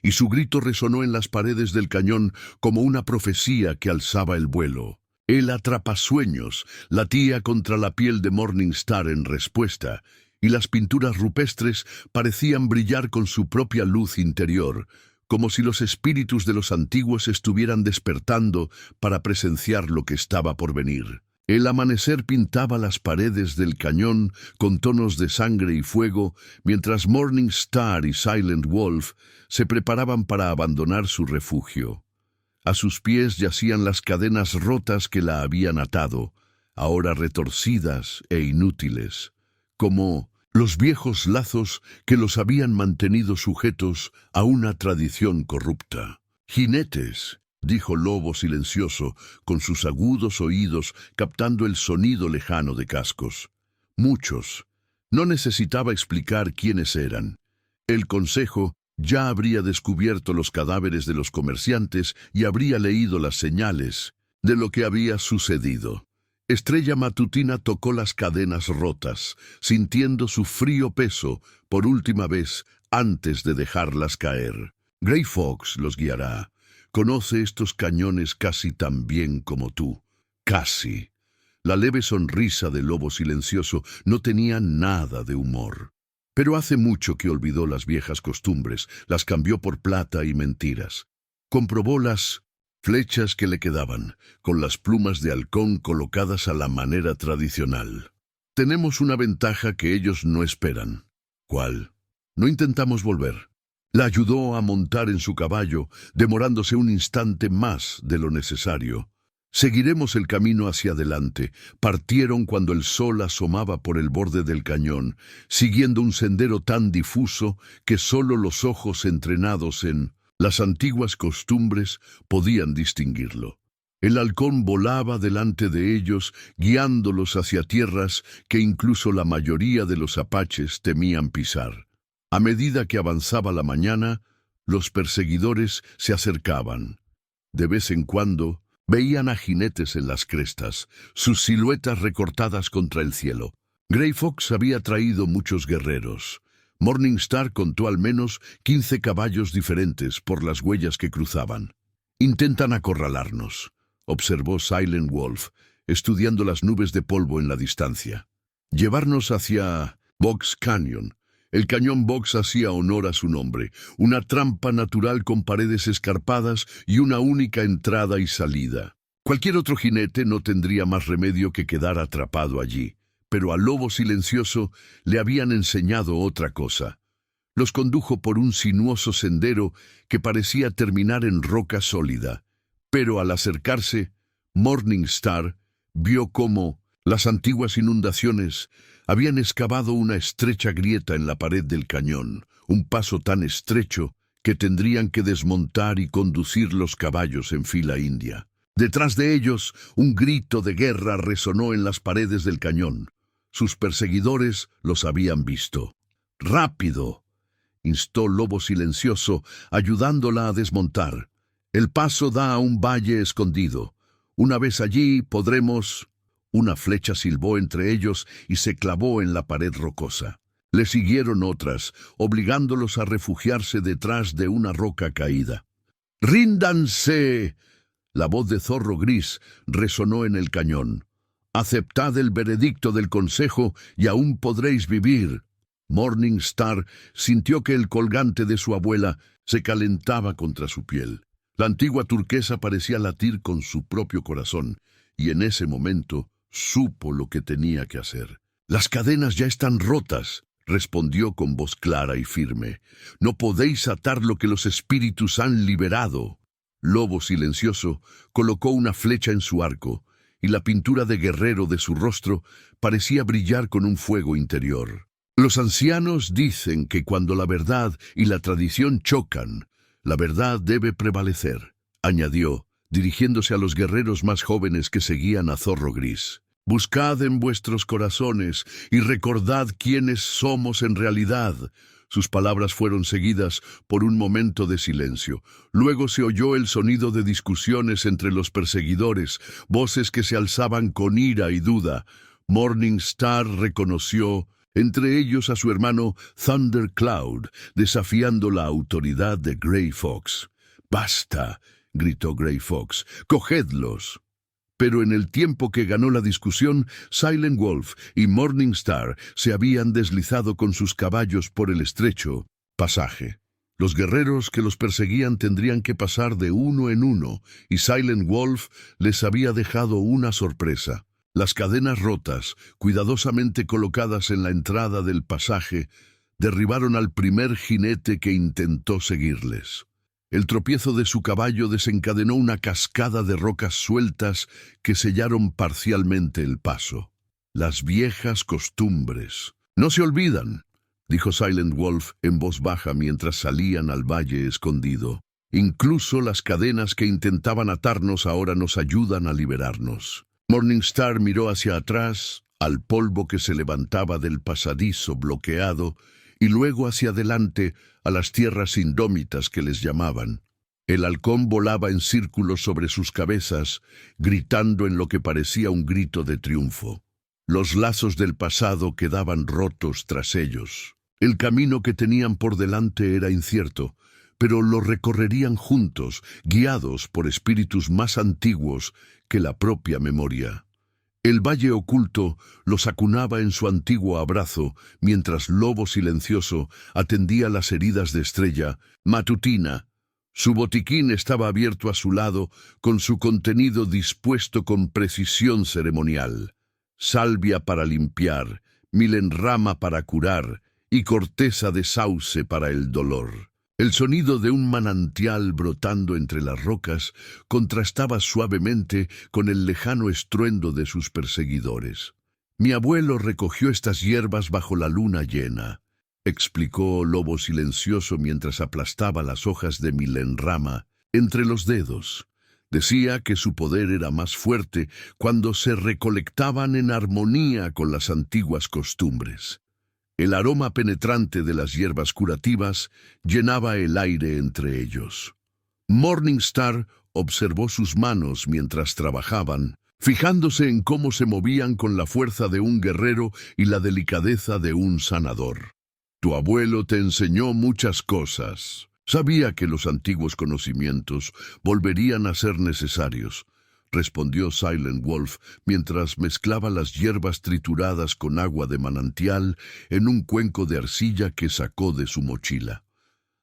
y su grito resonó en las paredes del cañón como una profecía que alzaba el vuelo. El atrapasueños latía contra la piel de Morningstar en respuesta, y las pinturas rupestres parecían brillar con su propia luz interior, como si los espíritus de los antiguos estuvieran despertando para presenciar lo que estaba por venir. El amanecer pintaba las paredes del cañón con tonos de sangre y fuego, mientras Morningstar y Silent Wolf se preparaban para abandonar su refugio. A sus pies yacían las cadenas rotas que la habían atado, ahora retorcidas e inútiles, como los viejos lazos que los habían mantenido sujetos a una tradición corrupta. «Jinetes», dijo Lobo silencioso, con sus agudos oídos captando el sonido lejano de cascos. «Muchos». No necesitaba explicar quiénes eran. El consejo ya habría descubierto los cadáveres de los comerciantes y habría leído las señales de lo que había sucedido. Estrella Matutina tocó las cadenas rotas, sintiendo su frío peso por última vez antes de dejarlas caer. «Grey Fox los guiará. Conoce estos cañones casi tan bien como tú». «Casi». La leve sonrisa del Lobo silencioso no tenía nada de humor. Pero hace mucho que olvidó las viejas costumbres, las cambió por plata y mentiras. Comprobó las flechas que le quedaban, con las plumas de halcón colocadas a la manera tradicional. «Tenemos una ventaja que ellos no esperan». «¿Cuál?» «No intentamos volver». La ayudó a montar en su caballo, demorándose un instante más de lo necesario. «Seguiremos el camino hacia adelante». Partieron cuando el sol asomaba por el borde del cañón, siguiendo un sendero tan difuso que solo los ojos entrenados en las antiguas costumbres podían distinguirlo. El halcón volaba delante de ellos, guiándolos hacia tierras que incluso la mayoría de los apaches temían pisar. A medida que avanzaba la mañana, los perseguidores se acercaban. De vez en cuando, veían a jinetes en las crestas, sus siluetas recortadas contra el cielo. Grey Fox había traído muchos guerreros. Morningstar contó al menos 15 caballos diferentes por las huellas que cruzaban. «Intentan acorralarnos», observó Silent Wolf, estudiando las nubes de polvo en la distancia. «Llevarnos hacia Box Canyon». El cañón Box hacía honor a su nombre, una trampa natural con paredes escarpadas y una única entrada y salida. Cualquier otro jinete no tendría más remedio que quedar atrapado allí, pero al lobo silencioso le habían enseñado otra cosa. Los condujo por un sinuoso sendero que parecía terminar en roca sólida, pero al acercarse, Morningstar vio cómo las antiguas inundaciones habían excavado una estrecha grieta en la pared del cañón, un paso tan estrecho que tendrían que desmontar y conducir los caballos en fila india. Detrás de ellos, un grito de guerra resonó en las paredes del cañón. Sus perseguidores los habían visto. ¡Rápido!, instó Lobo Silencioso, ayudándola a desmontar. El paso da a un valle escondido. Una vez allí podremos... Una flecha silbó entre ellos y se clavó en la pared rocosa. Le siguieron otras, obligándolos a refugiarse detrás de una roca caída. ¡Ríndanse! La voz de Zorro Gris resonó en el cañón. «Aceptad el veredicto del consejo y aún podréis vivir». Morningstar sintió que el colgante de su abuela se calentaba contra su piel. La antigua turquesa parecía latir con su propio corazón, y en ese momento supo lo que tenía que hacer. «Las cadenas ya están rotas», respondió con voz clara y firme. «No podéis atar lo que los espíritus han liberado». Lobo Silencioso colocó una flecha en su arco, y la pintura de guerrero de su rostro parecía brillar con un fuego interior. «Los ancianos dicen que cuando la verdad y la tradición chocan, la verdad debe prevalecer», añadió, dirigiéndose a los guerreros más jóvenes que seguían a Zorro Gris. «Buscad en vuestros corazones y recordad quiénes somos en realidad». Sus palabras fueron seguidas por un momento de silencio. Luego se oyó el sonido de discusiones entre los perseguidores, voces que se alzaban con ira y duda. Morningstar reconoció entre ellos a su hermano Thundercloud, desafiando la autoridad de Grey Fox. «¡Basta!», gritó Grey Fox. «¡Cogedlos!». Pero en el tiempo que ganó la discusión, Silent Wolf y Morningstar se habían deslizado con sus caballos por el estrecho pasaje. Los guerreros que los perseguían tendrían que pasar de uno en uno, y Silent Wolf les había dejado una sorpresa. Las cadenas rotas, cuidadosamente colocadas en la entrada del pasaje, derribaron al primer jinete que intentó seguirles. El tropiezo de su caballo desencadenó una cascada de rocas sueltas que sellaron parcialmente el paso. «Las viejas costumbres no se olvidan», dijo Silent Wolf en voz baja mientras salían al valle escondido. «Incluso las cadenas que intentaban atarnos ahora nos ayudan a liberarnos». Morningstar miró hacia atrás, al polvo que se levantaba del pasadizo bloqueado, y luego hacia adelante a las tierras indómitas que les llamaban. El halcón volaba en círculos sobre sus cabezas, gritando en lo que parecía un grito de triunfo. Los lazos del pasado quedaban rotos tras ellos. El camino que tenían por delante era incierto, pero lo recorrerían juntos, guiados por espíritus más antiguos que la propia memoria. El valle oculto los acunaba en su antiguo abrazo, mientras Lobo Silencioso atendía las heridas de Estrella Matutina. Su botiquín estaba abierto a su lado, con su contenido dispuesto con precisión ceremonial. Salvia para limpiar, milenrama para curar y corteza de sauce para el dolor. El sonido de un manantial brotando entre las rocas contrastaba suavemente con el lejano estruendo de sus perseguidores. «Mi abuelo recogió estas hierbas bajo la luna llena», explicó Lobo Silencioso mientras aplastaba las hojas de milenrama entre los dedos. Decía que su poder era más fuerte cuando se recolectaban en armonía con las antiguas costumbres. El aroma penetrante de las hierbas curativas llenaba el aire entre ellos. Morningstar observó sus manos mientras trabajaban, fijándose en cómo se movían con la fuerza de un guerrero y la delicadeza de un sanador. «Tu abuelo te enseñó muchas cosas. Sabía que los antiguos conocimientos volverían a ser necesarios», respondió Silent Wolf mientras mezclaba las hierbas trituradas con agua de manantial en un cuenco de arcilla que sacó de su mochila.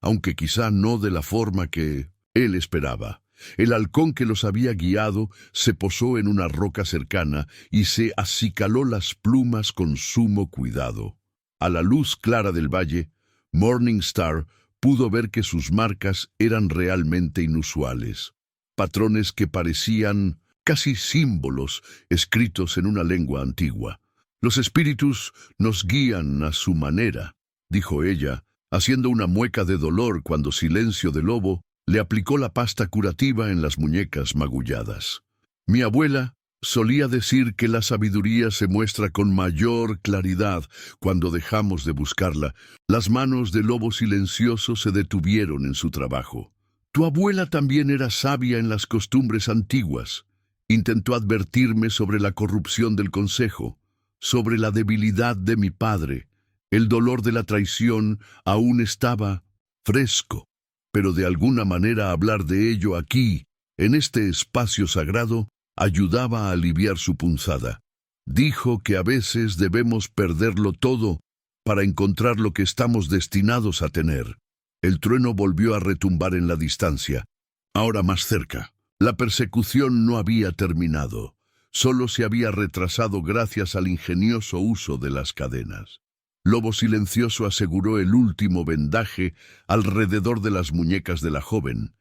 Aunque quizá no de la forma que él esperaba. El halcón que los había guiado se posó en una roca cercana y se acicaló las plumas con sumo cuidado. A la luz clara del valle, Morningstar pudo ver que sus marcas eran realmente inusuales. Patrones que parecían casi símbolos escritos en una lengua antigua. «Los espíritus nos guían a su manera», dijo ella, haciendo una mueca de dolor cuando Silencio de Lobo le aplicó la pasta curativa en las muñecas magulladas. «Mi abuela solía decir que la sabiduría se muestra con mayor claridad cuando dejamos de buscarla». Las manos del lobo silencioso se detuvieron en su trabajo. «Tu abuela también era sabia en las costumbres antiguas. Intentó advertirme sobre la corrupción del consejo, sobre la debilidad de mi padre. El dolor de la traición aún estaba fresco, pero de alguna manera hablar de ello aquí, en este espacio sagrado, ayudaba a aliviar su punzada. Dijo que a veces debemos perderlo todo para encontrar lo que estamos destinados a tener». El trueno volvió a retumbar en la distancia, ahora más cerca. La persecución no había terminado, solo se había retrasado gracias al ingenioso uso de las cadenas. Lobo Silencioso aseguró el último vendaje alrededor de las muñecas de la joven,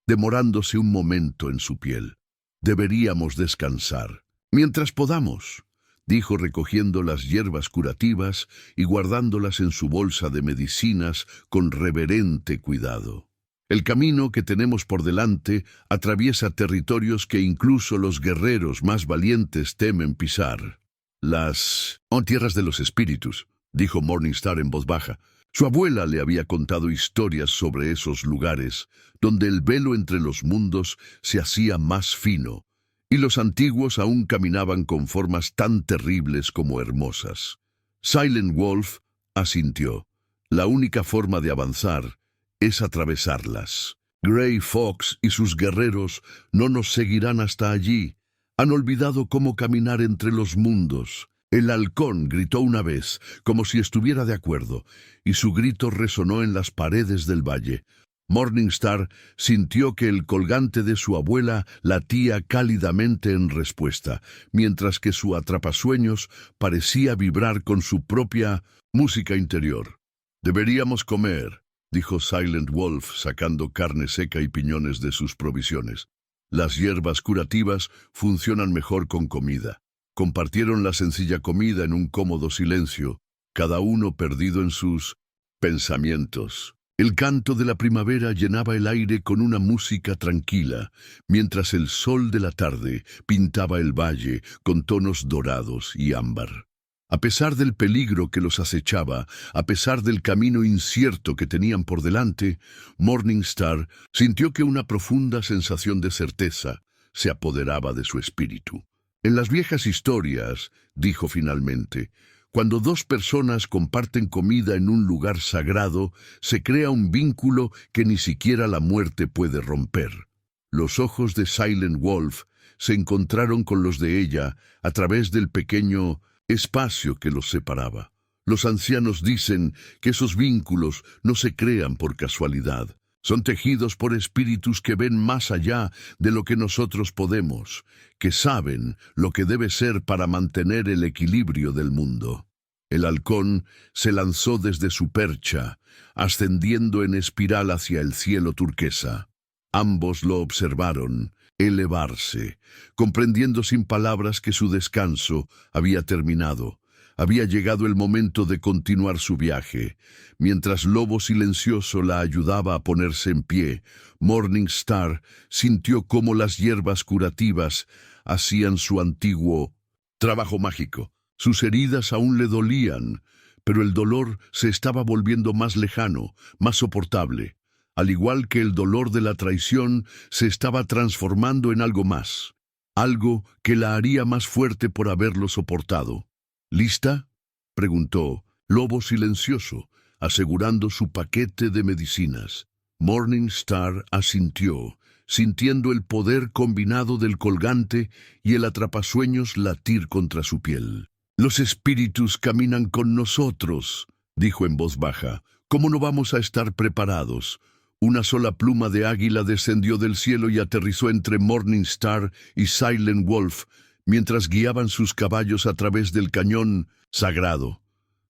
demorándose un momento en su piel. «Deberíamos descansar, mientras podamos», dijo recogiendo las hierbas curativas y guardándolas en su bolsa de medicinas con reverente cuidado. «El camino que tenemos por delante atraviesa territorios que incluso los guerreros más valientes temen pisar. Las tierras de los espíritus», dijo Morningstar en voz baja. Su abuela le había contado historias sobre esos lugares, donde el velo entre los mundos se hacía más fino, y los antiguos aún caminaban con formas tan terribles como hermosas. Silent Wolf asintió. «La única forma de avanzar es atravesarlas. Grey Fox y sus guerreros no nos seguirán hasta allí. Han olvidado cómo caminar entre los mundos». El halcón gritó una vez, como si estuviera de acuerdo, y su grito resonó en las paredes del valle. Morningstar sintió que el colgante de su abuela latía cálidamente en respuesta, mientras que su atrapasueños parecía vibrar con su propia música interior. «Deberíamos comer», dijo Silent Wolf, sacando carne seca y piñones de sus provisiones. «Las hierbas curativas funcionan mejor con comida». Compartieron la sencilla comida en un cómodo silencio, cada uno perdido en sus pensamientos. El canto de la primavera llenaba el aire con una música tranquila, mientras el sol de la tarde pintaba el valle con tonos dorados y ámbar. A pesar del peligro que los acechaba, a pesar del camino incierto que tenían por delante, Morningstar sintió que una profunda sensación de certeza se apoderaba de su espíritu. «En las viejas historias», dijo finalmente, «cuando dos personas comparten comida en un lugar sagrado, se crea un vínculo que ni siquiera la muerte puede romper». Los ojos de Silent Wolf se encontraron con los de ella a través del pequeño espacio que los separaba. Los ancianos dicen que esos vínculos no se crean por casualidad. Son tejidos por espíritus que ven más allá de lo que nosotros podemos, que saben lo que debe ser para mantener el equilibrio del mundo. El halcón se lanzó desde su percha, ascendiendo en espiral hacia el cielo turquesa. Ambos lo observaron elevarse, comprendiendo sin palabras que su descanso había terminado. Había llegado el momento de continuar su viaje. Mientras Lobo Silencioso la ayudaba a ponerse en pie, Morningstar sintió cómo las hierbas curativas hacían su antiguo trabajo mágico. Sus heridas aún le dolían, pero el dolor se estaba volviendo más lejano, más soportable. Al igual que el dolor de la traición, se estaba transformando en algo más, algo que la haría más fuerte por haberlo soportado. «¿Lista?», preguntó Lobo Silencioso, asegurando su paquete de medicinas. Morningstar asintió, sintiendo el poder combinado del colgante y el atrapasueños latir contra su piel. «Los espíritus caminan con nosotros», dijo en voz baja. «¿Cómo no vamos a estar preparados? Una sola pluma de águila descendió del cielo y aterrizó entre Morning Star y Silent Wolf, mientras guiaban sus caballos a través del cañón sagrado.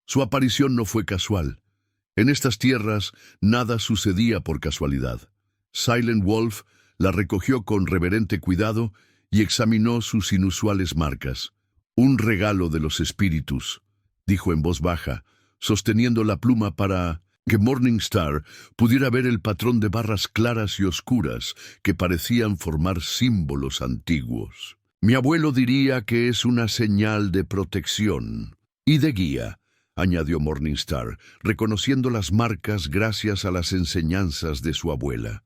Su aparición no fue casual. En estas tierras nada sucedía por casualidad. Silent Wolf la recogió con reverente cuidado y examinó sus inusuales marcas. «Un regalo de los espíritus», dijo en voz baja, sosteniendo la pluma para que Morning Star pudiera ver el patrón de barras claras y oscuras que parecían formar símbolos antiguos. «Mi abuelo diría que es una señal de protección y de guía», añadió Morning Star, reconociendo las marcas gracias a las enseñanzas de su abuela.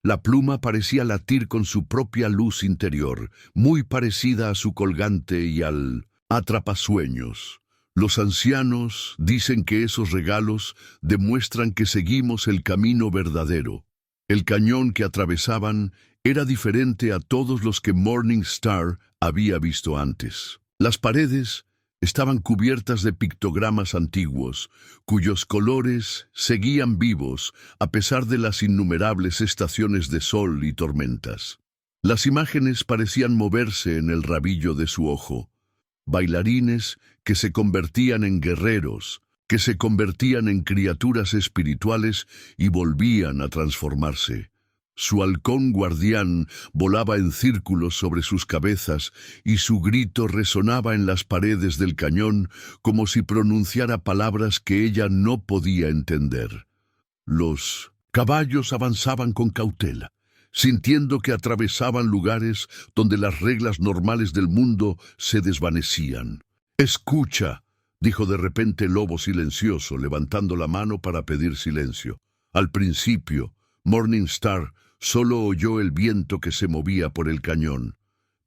La pluma parecía latir con su propia luz interior, muy parecida a su colgante y al atrapasueños. Los ancianos dicen que esos regalos demuestran que seguimos el camino verdadero. El cañón que atravesaban era diferente a todos los que Morning Star había visto antes. Las paredes estaban cubiertas de pictogramas antiguos, cuyos colores seguían vivos a pesar de las innumerables estaciones de sol y tormentas. Las imágenes parecían moverse en el rabillo de su ojo. Bailarines que se convertían en guerreros, que se convertían en criaturas espirituales y volvían a transformarse. Su halcón guardián volaba en círculos sobre sus cabezas y su grito resonaba en las paredes del cañón como si pronunciara palabras que ella no podía entender. Los caballos avanzaban con cautela, sintiendo que atravesaban lugares donde las reglas normales del mundo se desvanecían. «Escucha», dijo de repente el lobo silencioso, levantando la mano para pedir silencio. Al principio, Morning Star solo oyó el viento que se movía por el cañón,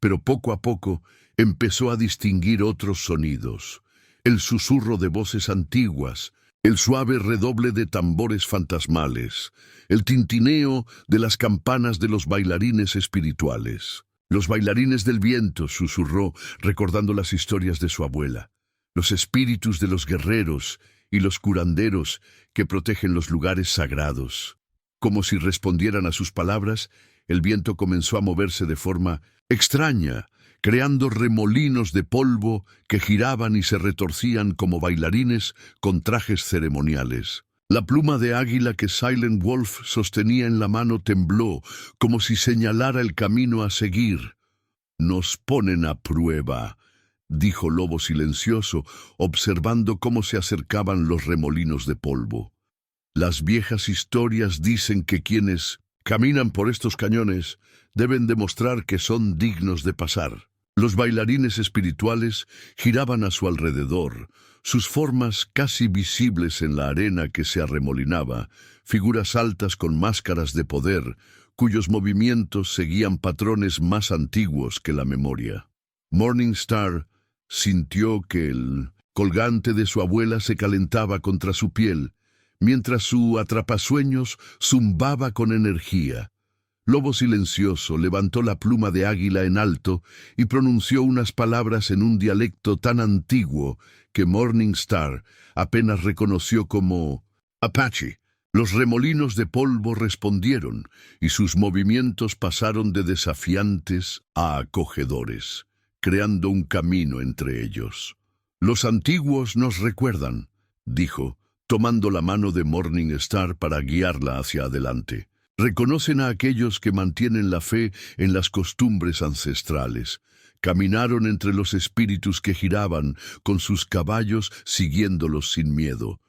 pero poco a poco empezó a distinguir otros sonidos. El susurro de voces antiguas, el suave redoble de tambores fantasmales, el tintineo de las campanas de los bailarines espirituales. «Los bailarines del viento», susurró, recordando las historias de su abuela. «Los espíritus de los guerreros y los curanderos que protegen los lugares sagrados». Como si respondieran a sus palabras, el viento comenzó a moverse de forma extraña, creando remolinos de polvo que giraban y se retorcían como bailarines con trajes ceremoniales. La pluma de águila que Silent Wolf sostenía en la mano tembló, como si señalara el camino a seguir. «Nos ponen a prueba», dijo Lobo silencioso, observando cómo se acercaban los remolinos de polvo. «Las viejas historias dicen que quienes caminan por estos cañones deben demostrar que son dignos de pasar». Los bailarines espirituales giraban a su alrededor, sus formas casi visibles en la arena que se arremolinaba, figuras altas con máscaras de poder, cuyos movimientos seguían patrones más antiguos que la memoria. Morning Star sintió que el colgante de su abuela se calentaba contra su piel, mientras su atrapasueños zumbaba con energía. Lobo silencioso levantó la pluma de águila en alto y pronunció unas palabras en un dialecto tan antiguo que Morning Star apenas reconoció como Apache. Los remolinos de polvo respondieron y sus movimientos pasaron de desafiantes a acogedores, creando un camino entre ellos. «Los antiguos nos recuerdan», dijo, tomando la mano de Morning Star para guiarla hacia adelante. «Reconocen a aquellos que mantienen la fe en las costumbres ancestrales. Caminaron entre los espíritus que giraban, con sus caballos siguiéndolos sin miedo».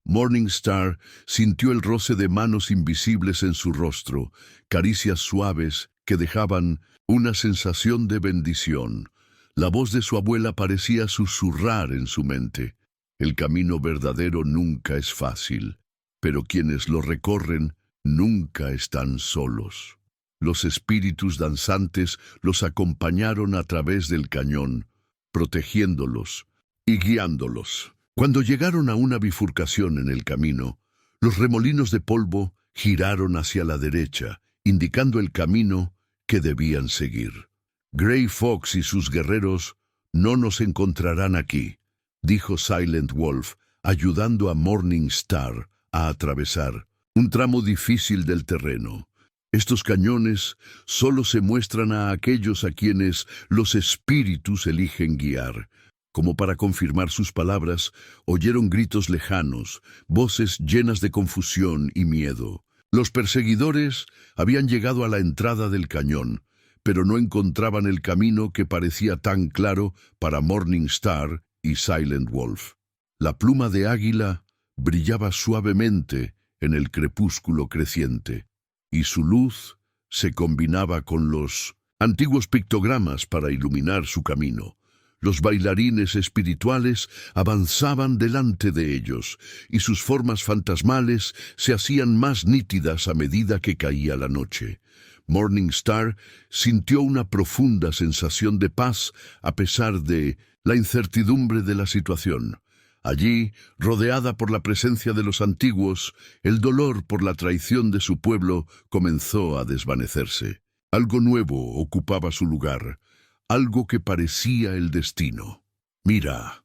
Morning Star sintió el roce de manos invisibles en su rostro, caricias suaves que dejaban una sensación de bendición. La voz de su abuela parecía susurrar en su mente. «El camino verdadero nunca es fácil, pero quienes lo recorren nunca están solos». Los espíritus danzantes los acompañaron a través del cañón, protegiéndolos y guiándolos. Cuando llegaron a una bifurcación en el camino, los remolinos de polvo giraron hacia la derecha, indicando el camino que debían seguir. «Grey Fox y sus guerreros no nos encontrarán aquí», dijo Silent Wolf, ayudando a Morning Star a atravesar. un tramo difícil del terreno. Estos cañones solo se muestran a aquellos a quienes los espíritus eligen guiar. Como para confirmar sus palabras, oyeron gritos lejanos, voces llenas de confusión y miedo. Los perseguidores habían llegado a la entrada del cañón, pero no encontraban el camino que parecía tan claro para Morning Star y Silent Wolf. La pluma de águila brillaba suavemente en el crepúsculo creciente, y su luz se combinaba con los antiguos pictogramas para iluminar su camino. Los bailarines espirituales avanzaban delante de ellos, y sus formas fantasmales se hacían más nítidas a medida que caía la noche. Morning Star sintió una profunda sensación de paz a pesar de la incertidumbre de la situación. Allí, rodeada por la presencia de los antiguos, el dolor por la traición de su pueblo comenzó a desvanecerse. Algo nuevo ocupaba su lugar, algo que parecía el destino. «Mira»,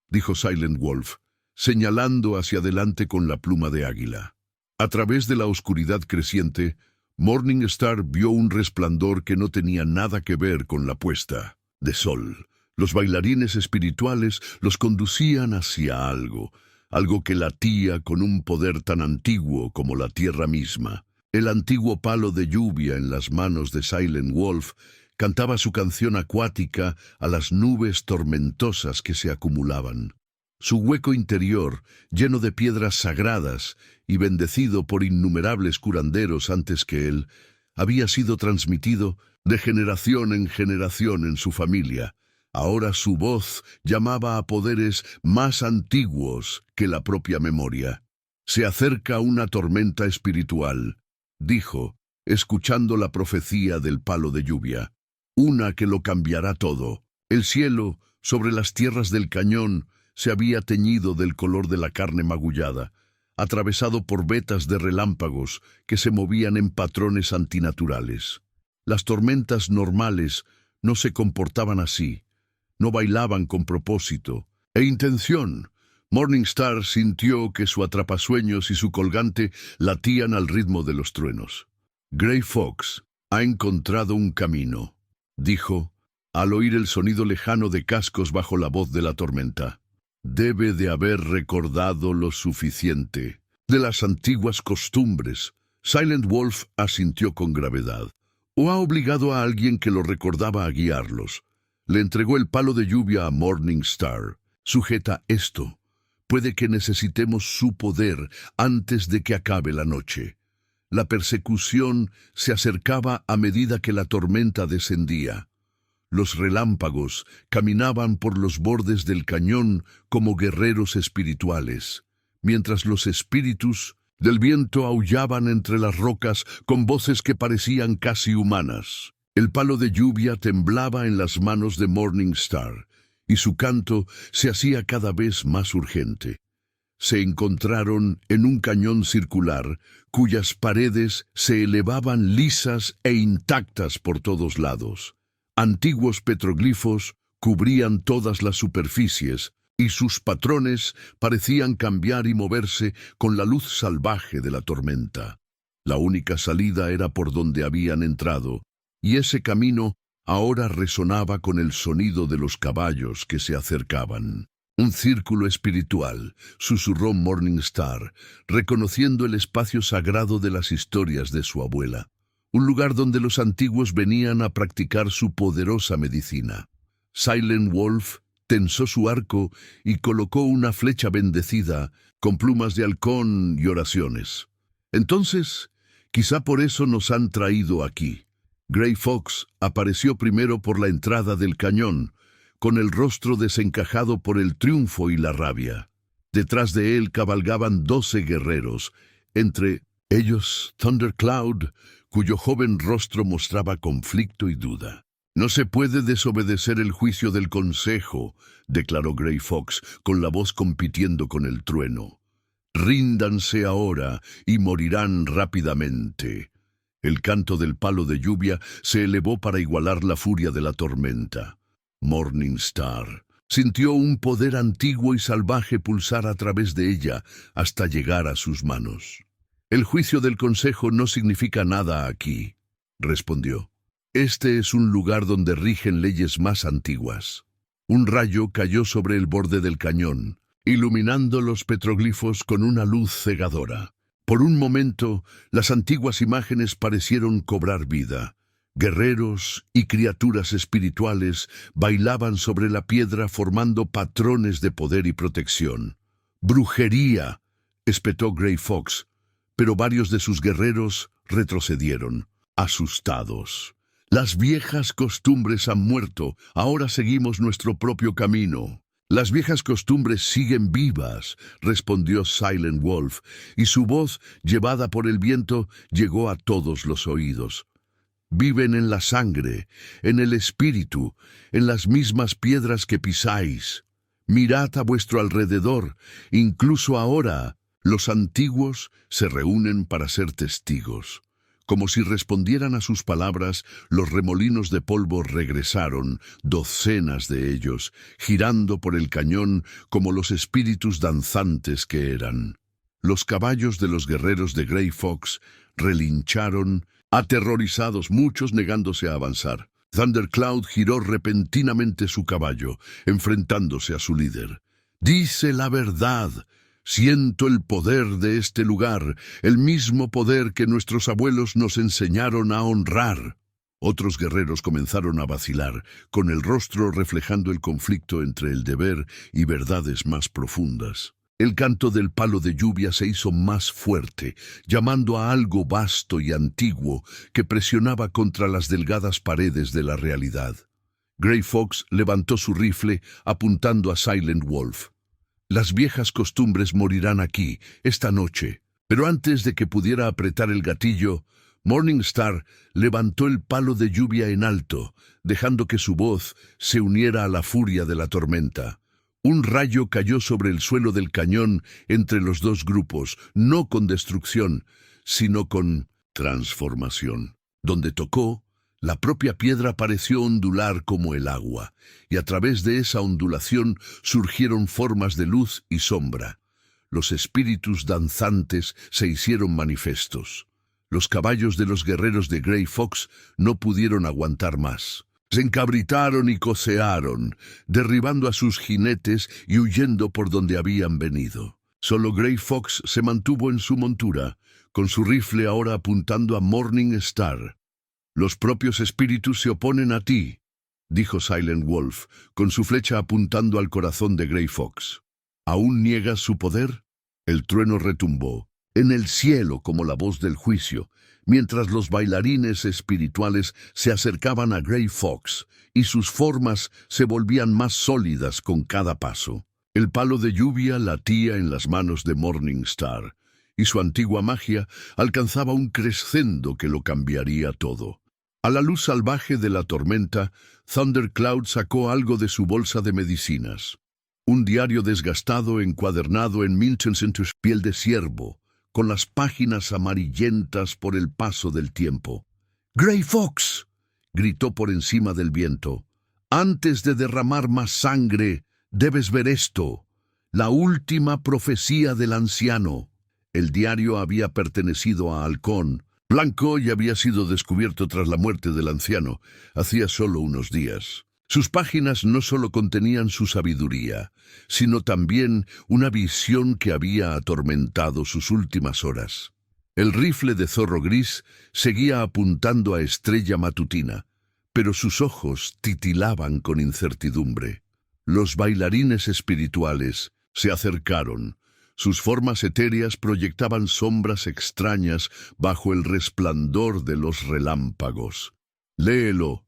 dijo Silent Wolf, señalando hacia adelante con la pluma de águila. A través de la oscuridad creciente, Morning Star vio un resplandor que no tenía nada que ver con la puesta de sol. Los bailarines espirituales los conducían hacia algo que latía con un poder tan antiguo como la tierra misma. El antiguo palo de lluvia en las manos de Silent Wolf cantaba su canción acuática a las nubes tormentosas que se acumulaban. Su hueco interior, lleno de piedras sagradas y bendecido por innumerables curanderos antes que él, había sido transmitido de generación en su familia. Ahora su voz llamaba a poderes más antiguos que la propia memoria. «Se acerca una tormenta espiritual», dijo, escuchando la profecía del palo de lluvia. «Una que lo cambiará todo». El cielo, sobre las tierras del cañón, se había teñido del color de la carne magullada, atravesado por vetas de relámpagos que se movían en patrones antinaturales. Las tormentas normales no se comportaban así. No bailaban con propósito e intención. Morning Star sintió que su atrapasueños y su colgante latían al ritmo de los truenos. «Grey Fox ha encontrado un camino», dijo, al oír el sonido lejano de cascos bajo la voz de la tormenta. «Debe de haber recordado lo suficiente de las antiguas costumbres». Silent Wolf asintió con gravedad. «¿O ha obligado a alguien que lo recordaba a guiarlos?» Le entregó el palo de lluvia a Morning Star. «Sujeta esto. Puede que necesitemos su poder antes de que acabe la noche». La persecución se acercaba a medida que la tormenta descendía. Los relámpagos caminaban por los bordes del cañón como guerreros espirituales, mientras los espíritus del viento aullaban entre las rocas con voces que parecían casi humanas. El palo de lluvia temblaba en las manos de Morning Star, y su canto se hacía cada vez más urgente. Se encontraron en un cañón circular, cuyas paredes se elevaban lisas e intactas por todos lados. Antiguos petroglifos cubrían todas las superficies, y sus patrones parecían cambiar y moverse con la luz salvaje de la tormenta. La única salida era por donde habían entrado, y ese camino ahora resonaba con el sonido de los caballos que se acercaban. «Un círculo espiritual», susurró Morning Star, reconociendo el espacio sagrado de las historias de su abuela. Un lugar donde los antiguos venían a practicar su poderosa medicina. Silent Wolf tensó su arco y colocó una flecha bendecida con plumas de halcón y oraciones. «Entonces, quizá por eso nos han traído aquí». Grey Fox apareció primero por la entrada del cañón, con el rostro desencajado por el triunfo y la rabia. Detrás de él cabalgaban 12 guerreros, entre ellos Thundercloud, cuyo joven rostro mostraba conflicto y duda. «No se puede desobedecer el juicio del consejo», declaró Grey Fox, con la voz compitiendo con el trueno. «Ríndanse ahora y morirán rápidamente». El canto del palo de lluvia se elevó para igualar la furia de la tormenta. Morning Star sintió un poder antiguo y salvaje pulsar a través de ella hasta llegar a sus manos. El juicio del consejo no significa nada aquí, respondió. Este es un lugar donde rigen leyes más antiguas. Un rayo cayó sobre el borde del cañón, iluminando los petroglifos con una luz cegadora. Por un momento, las antiguas imágenes parecieron cobrar vida. Guerreros y criaturas espirituales bailaban sobre la piedra formando patrones de poder y protección. ¡Brujería!, espetó Grey Fox, pero varios de sus guerreros retrocedieron, asustados. Las viejas costumbres han muerto, ahora seguimos nuestro propio camino. Las viejas costumbres siguen vivas, respondió Silent Wolf, y su voz, llevada por el viento, llegó a todos los oídos. Viven en la sangre, en el espíritu, en las mismas piedras que pisáis. Mirad a vuestro alrededor, incluso ahora, los antiguos se reúnen para ser testigos. Como si respondieran a sus palabras, los remolinos de polvo regresaron, docenas de ellos, girando por el cañón como los espíritus danzantes que eran. Los caballos de los guerreros de Grey Fox relincharon, aterrorizados, muchos negándose a avanzar. Thundercloud giró repentinamente su caballo, enfrentándose a su líder. «Dice la verdad. Siento el poder de este lugar, el mismo poder que nuestros abuelos nos enseñaron a honrar». Otros guerreros comenzaron a vacilar, con el rostro reflejando el conflicto entre el deber y verdades más profundas. El canto del palo de lluvia se hizo más fuerte, llamando a algo vasto y antiguo que presionaba contra las delgadas paredes de la realidad. Grey Fox levantó su rifle, apuntando a Silent Wolf. «Las viejas costumbres morirán aquí, esta noche». Pero antes de que pudiera apretar el gatillo, Morningstar levantó el palo de lluvia en alto, dejando que su voz se uniera a la furia de la tormenta. Un rayo cayó sobre el suelo del cañón entre los dos grupos, no con destrucción, sino con transformación. Donde tocó, la propia piedra pareció ondular como el agua, y a través de esa ondulación surgieron formas de luz y sombra. Los espíritus danzantes se hicieron manifestos. Los caballos de los guerreros de Grey Fox no pudieron aguantar más. Se encabritaron y cocearon, derribando a sus jinetes y huyendo por donde habían venido. Solo Grey Fox se mantuvo en su montura, con su rifle ahora apuntando a Morningstar. «Los propios espíritus se oponen a ti», dijo Silent Wolf, con su flecha apuntando al corazón de Grey Fox. «¿Aún niegas su poder?». El trueno retumbó, en el cielo como la voz del juicio, mientras los bailarines espirituales se acercaban a Grey Fox, y sus formas se volvían más sólidas con cada paso. El palo de lluvia latía en las manos de Morningstar, y su antigua magia alcanzaba un crescendo que lo cambiaría todo. A la luz salvaje de la tormenta, Thundercloud sacó algo de su bolsa de medicinas. Un diario desgastado encuadernado en Milton's piel de ciervo, con las páginas amarillentas por el paso del tiempo. «¡Grey Fox!», gritó por encima del viento. «Antes de derramar más sangre, debes ver esto. La última profecía del anciano». El diario había pertenecido a Halcón Blanco y había sido descubierto tras la muerte del anciano, hacía solo unos días. Sus páginas no solo contenían su sabiduría, sino también una visión que había atormentado sus últimas horas. El rifle de Zorro Gris seguía apuntando a Estrella Matutina, pero sus ojos titilaban con incertidumbre. Los bailarines espirituales se acercaron. Sus formas etéreas proyectaban sombras extrañas bajo el resplandor de los relámpagos. «Léelo»,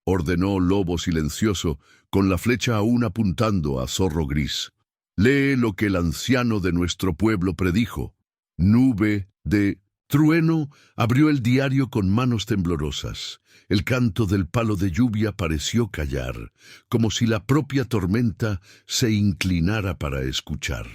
ordenó Lobo Silencioso, con la flecha aún apuntando a Zorro Gris. «Lee lo que el anciano de nuestro pueblo predijo». Nube de Trueno abrió el diario con manos temblorosas. El canto del palo de lluvia pareció callar, como si la propia tormenta se inclinara para escuchar.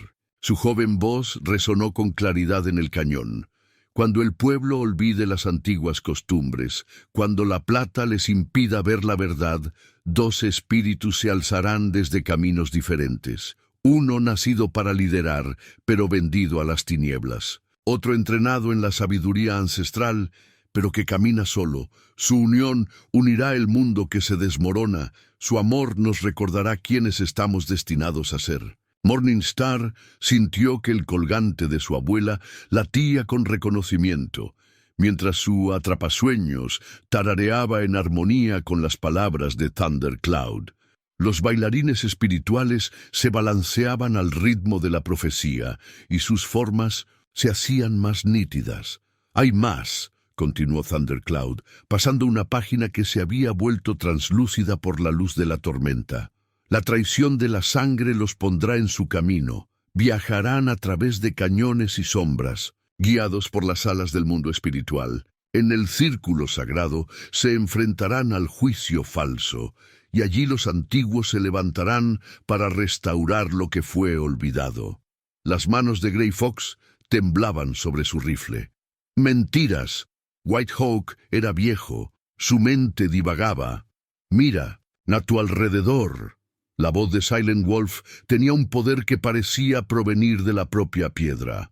Su joven voz resonó con claridad en el cañón. Cuando el pueblo olvide las antiguas costumbres, cuando la plata les impida ver la verdad, dos espíritus se alzarán desde caminos diferentes. Uno nacido para liderar, pero vendido a las tinieblas. otro entrenado en la sabiduría ancestral, pero que camina solo. Su unión unirá el mundo que se desmorona. Su amor nos recordará quiénes estamos destinados a ser. Morningstar sintió que el colgante de su abuela latía con reconocimiento, mientras su atrapasueños tarareaba en armonía con las palabras de Thundercloud. Los bailarines espirituales se balanceaban al ritmo de la profecía, y sus formas se hacían más nítidas. «Hay más», continuó Thundercloud, pasando una página que se había vuelto translúcida por la luz de la tormenta. «La traición de la sangre los pondrá en su camino. Viajarán a través de cañones y sombras, guiados por las alas del mundo espiritual. En el círculo sagrado se enfrentarán al juicio falso, y allí los antiguos se levantarán para restaurar lo que fue olvidado». Las manos de Grey Fox temblaban sobre su rifle. «Mentiras. White Hawk era viejo. Su mente divagaba. Mira, a tu alrededor». La voz de Silent Wolf tenía un poder que parecía provenir de la propia piedra.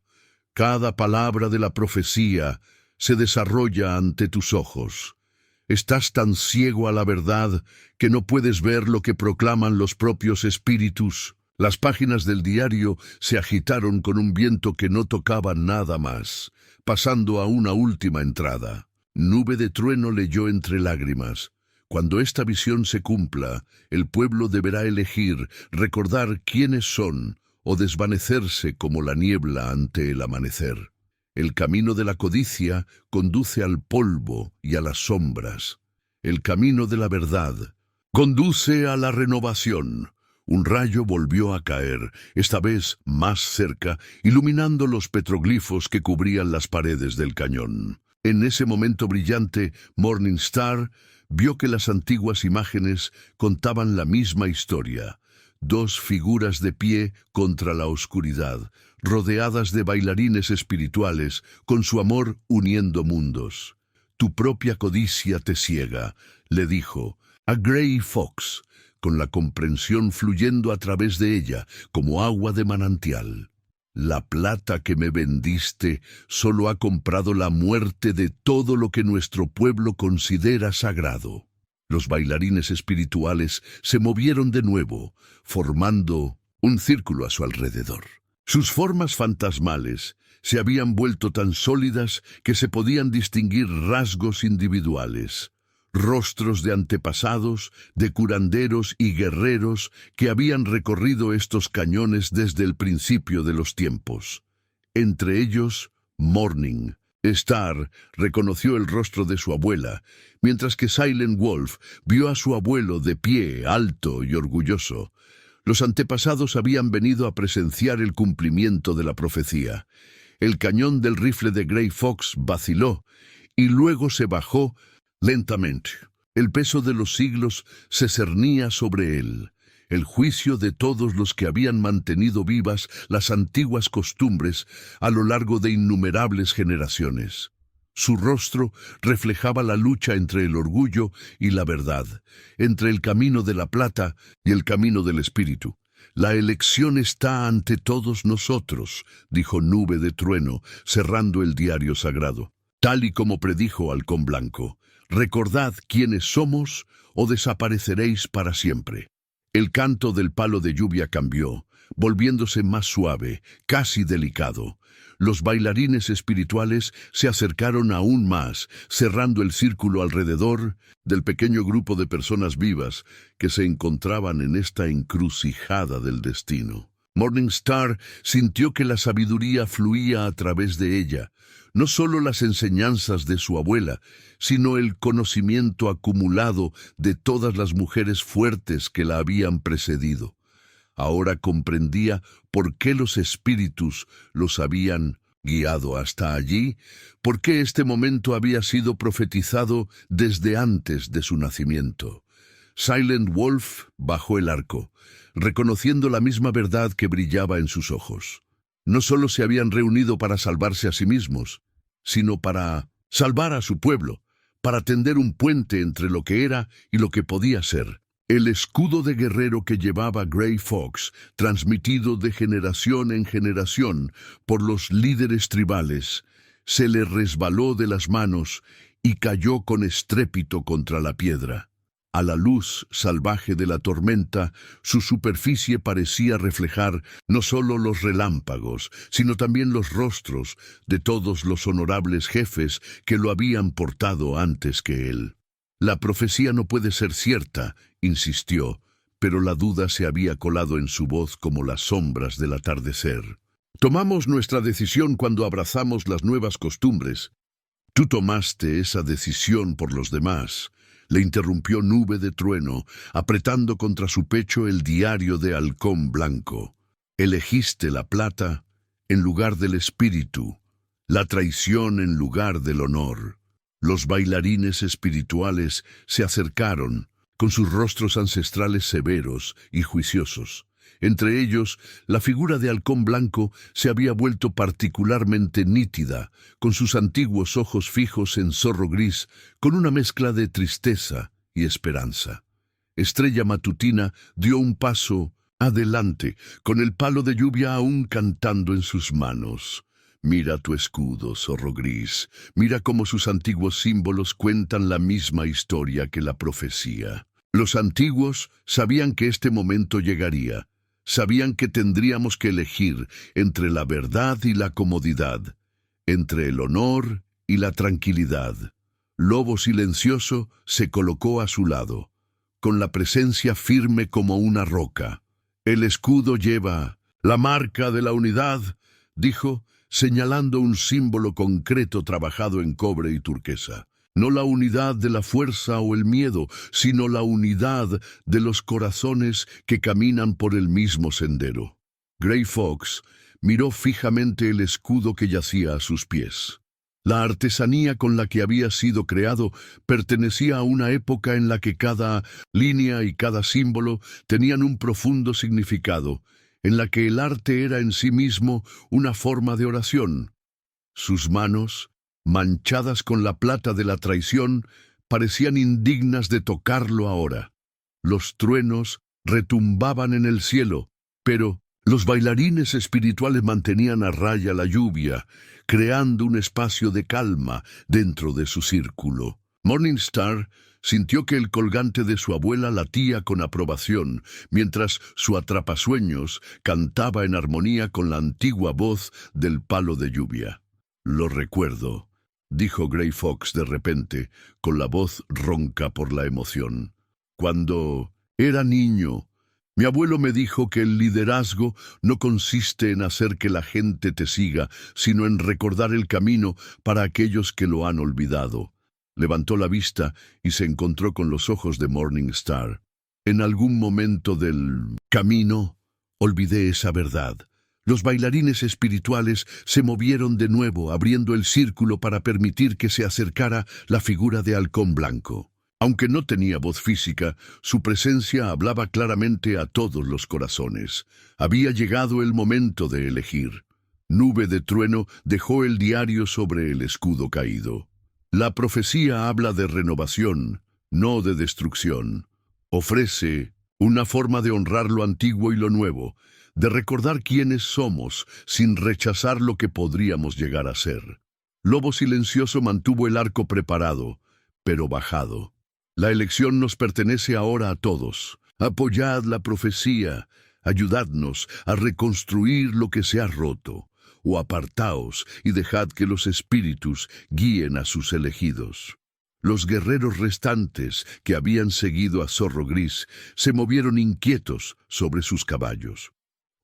«Cada palabra de la profecía se desarrolla ante tus ojos. Estás tan ciego a la verdad que no puedes ver lo que proclaman los propios espíritus». Las páginas del diario se agitaron con un viento que no tocaba nada más, pasando a una última entrada. Nube de Trueno leyó entre lágrimas: «Cuando esta visión se cumpla, el pueblo deberá elegir recordar quiénes son o desvanecerse como la niebla ante el amanecer. El camino de la codicia conduce al polvo y a las sombras. El camino de la verdad conduce a la renovación». Un rayo volvió a caer, esta vez más cerca, iluminando los petroglifos que cubrían las paredes del cañón. En ese momento brillante, Morningstar vio que las antiguas imágenes contaban la misma historia. Dos figuras de pie contra la oscuridad, rodeadas de bailarines espirituales, con su amor uniendo mundos. «Tu propia codicia te ciega», le dijo a Grey Fox, con la comprensión fluyendo a través de ella como agua de manantial. «La plata que me vendiste solo ha comprado la muerte de todo lo que nuestro pueblo considera sagrado». Los bailarines espirituales se movieron de nuevo, formando un círculo a su alrededor. Sus formas fantasmales se habían vuelto tan sólidas que se podían distinguir rasgos individuales. Rostros de antepasados, de curanderos y guerreros que habían recorrido estos cañones desde el principio de los tiempos. Entre ellos, Morningstar reconoció el rostro de su abuela, mientras que Silent Wolf vio a su abuelo de pie, alto y orgulloso. Los antepasados habían venido a presenciar el cumplimiento de la profecía. El cañón del rifle de Grey Fox vaciló y luego se bajó lentamente. El peso de los siglos se cernía sobre él. El juicio de todos los que habían mantenido vivas las antiguas costumbres a lo largo de innumerables generaciones. Su rostro reflejaba la lucha entre el orgullo y la verdad, entre el camino de la plata y el camino del espíritu. «La elección está ante todos nosotros», dijo Nube de Trueno, cerrando el diario sagrado. «Tal y como predijo Halcón Blanco, recordad quiénes somos o desapareceréis para siempre». El canto del palo de lluvia cambió, volviéndose más suave, casi delicado. Los bailarines espirituales se acercaron aún más, cerrando el círculo alrededor del pequeño grupo de personas vivas que se encontraban en esta encrucijada del destino. Morningstar sintió que la sabiduría fluía a través de ella, no solo las enseñanzas de su abuela, sino el conocimiento acumulado de todas las mujeres fuertes que la habían precedido. Ahora comprendía por qué los espíritus los habían guiado hasta allí, por qué este momento había sido profetizado desde antes de su nacimiento. Silent Wolf bajó el arco, reconociendo la misma verdad que brillaba en sus ojos. No solo se habían reunido para salvarse a sí mismos, sino para salvar a su pueblo, para tender un puente entre lo que era y lo que podía ser. El escudo de guerrero que llevaba Gray Fox, transmitido de generación en generación por los líderes tribales, se le resbaló de las manos y cayó con estrépito contra la piedra. A la luz salvaje de la tormenta, su superficie parecía reflejar no solo los relámpagos, sino también los rostros de todos los honorables jefes que lo habían portado antes que él. La profecía no puede ser cierta, insistió, pero la duda se había colado en su voz como las sombras del atardecer. Tomamos nuestra decisión cuando abrazamos las nuevas costumbres. Tú tomaste esa decisión por los demás, le interrumpió Nube de Trueno, apretando contra su pecho el diario de Halcón Blanco. Elegiste la plata en lugar del espíritu, la traición en lugar del honor. Los bailarines espirituales se acercaron, con sus rostros ancestrales severos y juiciosos. Entre ellos, la figura de Halcón Blanco se había vuelto particularmente nítida, con sus antiguos ojos fijos en zorro gris, con una mezcla de tristeza y esperanza. Estrella Matutina dio un paso adelante, con el palo de lluvia aún cantando en sus manos. Mira tu escudo, zorro gris. Mira cómo sus antiguos símbolos cuentan la misma historia que la profecía. Los antiguos sabían que este momento llegaría. Sabían que tendríamos que elegir entre la verdad y la comodidad, entre el honor y la tranquilidad. Lobo Silencioso se colocó a su lado, con la presencia firme como una roca. El escudo lleva la marca de la unidad, dijo, señalando un símbolo concreto trabajado en cobre y turquesa. No la unidad de la fuerza o el miedo, sino la unidad de los corazones que caminan por el mismo sendero. Gray Fox miró fijamente el escudo que yacía a sus pies. La artesanía con la que había sido creado pertenecía a una época en la que cada línea y cada símbolo tenían un profundo significado, en la que el arte era en sí mismo una forma de oración. Sus manos, manchadas con la plata de la traición, parecían indignas de tocarlo ahora. Los truenos retumbaban en el cielo, pero los bailarines espirituales mantenían a raya la lluvia, creando un espacio de calma dentro de su círculo. Morningstar sintió que el colgante de su abuela latía con aprobación, mientras su atrapasueños cantaba en armonía con la antigua voz del palo de lluvia. Lo recuerdo, dijo Gray Fox de repente, con la voz ronca por la emoción. Cuando era niño, mi abuelo me dijo que el liderazgo no consiste en hacer que la gente te siga, sino en recordar el camino para aquellos que lo han olvidado. Levantó la vista y se encontró con los ojos de Morningstar. En algún momento del camino, olvidé esa verdad. Los bailarines espirituales se movieron de nuevo, abriendo el círculo para permitir que se acercara la figura de Halcón Blanco. Aunque no tenía voz física, su presencia hablaba claramente a todos los corazones. Había llegado el momento de elegir. Nube de Trueno dejó el diario sobre el escudo caído. La profecía habla de renovación, no de destrucción. Ofrece una forma de honrar lo antiguo y lo nuevo, de recordar quiénes somos sin rechazar lo que podríamos llegar a ser. Lobo Silencioso mantuvo el arco preparado, pero bajado. La elección nos pertenece ahora a todos. Apoyad la profecía, ayudadnos a reconstruir lo que se ha roto, o apartaos y dejad que los espíritus guíen a sus elegidos. Los guerreros restantes que habían seguido a Zorro Gris se movieron inquietos sobre sus caballos.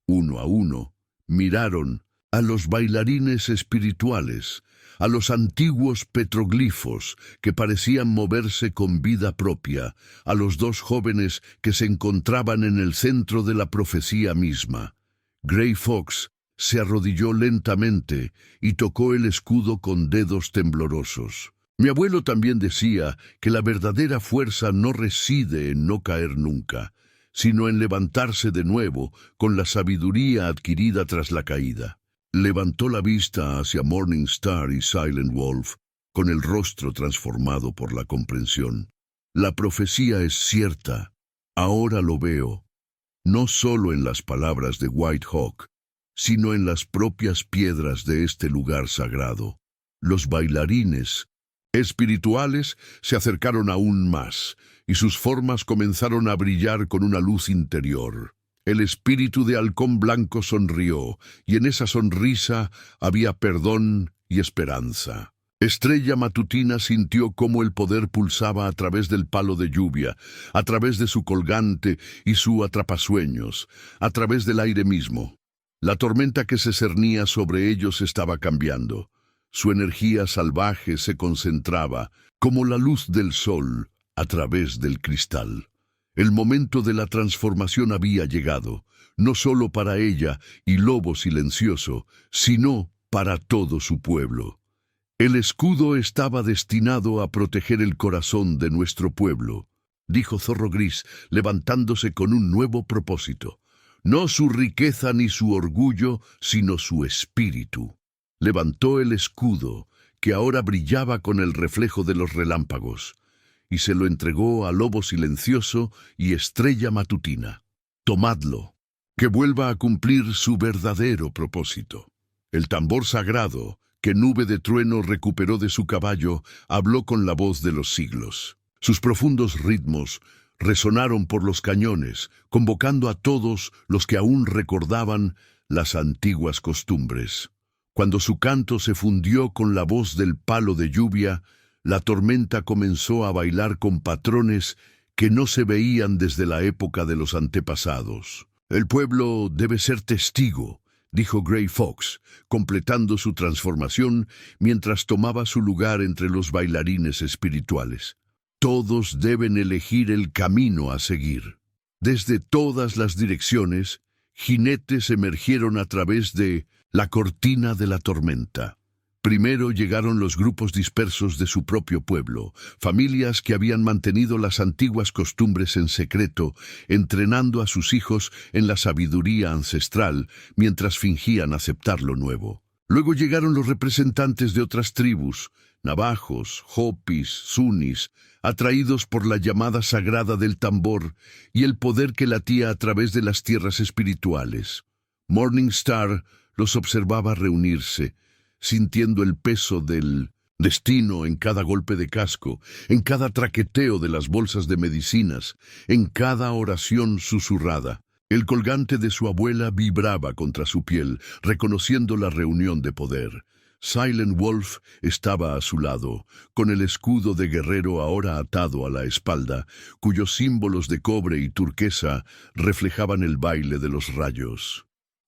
Uno a uno, miraron a los bailarines espirituales, a los antiguos petroglifos que parecían moverse con vida propia, a los dos jóvenes que se encontraban en el centro de la profecía misma. Gray Fox se arrodilló lentamente y tocó el escudo con dedos temblorosos. Mi abuelo también decía que la verdadera fuerza no reside en no caer nunca, sino en levantarse de nuevo con la sabiduría adquirida tras la caída. Levantó la vista hacia Morningstar y Silent Wolf, con el rostro transformado por la comprensión. La profecía es cierta. Ahora lo veo, no solo en las palabras de White Hawk, sino en las propias piedras de este lugar sagrado. Los bailarines espirituales se acercaron aún más, y sus formas comenzaron a brillar con una luz interior. El espíritu de Halcón Blanco sonrió, y en esa sonrisa había perdón y esperanza. Estrella Matutina sintió cómo el poder pulsaba a través del palo de lluvia, a través de su colgante y su atrapasueños, a través del aire mismo. La tormenta que se cernía sobre ellos estaba cambiando. Su energía salvaje se concentraba, como la luz del sol, a través del cristal. El momento de la transformación había llegado, no solo para ella y Lobo Silencioso, sino para todo su pueblo. El escudo estaba destinado a proteger el corazón de nuestro pueblo, dijo Zorro Gris, levantándose con un nuevo propósito. No su riqueza ni su orgullo, sino su espíritu. Levantó el escudo, que ahora brillaba con el reflejo de los relámpagos, y se lo entregó a Lobo Silencioso y Estrella Matutina. Tomadlo, que vuelva a cumplir su verdadero propósito. El tambor sagrado, que Nube de Trueno recuperó de su caballo, habló con la voz de los siglos. Sus profundos ritmos resonaron por los cañones, convocando a todos los que aún recordaban las antiguas costumbres. Cuando su canto se fundió con la voz del palo de lluvia, la tormenta comenzó a bailar con patrones que no se veían desde la época de los antepasados. El pueblo debe ser testigo, dijo Gray Fox, completando su transformación mientras tomaba su lugar entre los bailarines espirituales. Todos deben elegir el camino a seguir. Desde todas las direcciones, jinetes emergieron a través de la cortina de la tormenta. Primero llegaron los grupos dispersos de su propio pueblo, familias que habían mantenido las antiguas costumbres en secreto, entrenando a sus hijos en la sabiduría ancestral mientras fingían aceptar lo nuevo. Luego llegaron los representantes de otras tribus, navajos, hopis, sunis, atraídos por la llamada sagrada del tambor y el poder que latía a través de las tierras espirituales. Morning Star los observaba reunirse, sintiendo el peso del destino en cada golpe de casco, en cada traqueteo de las bolsas de medicinas, en cada oración susurrada. El colgante de su abuela vibraba contra su piel, reconociendo la reunión de poder. Silent Wolf estaba a su lado, con el escudo de guerrero ahora atado a la espalda, cuyos símbolos de cobre y turquesa reflejaban el baile de los rayos.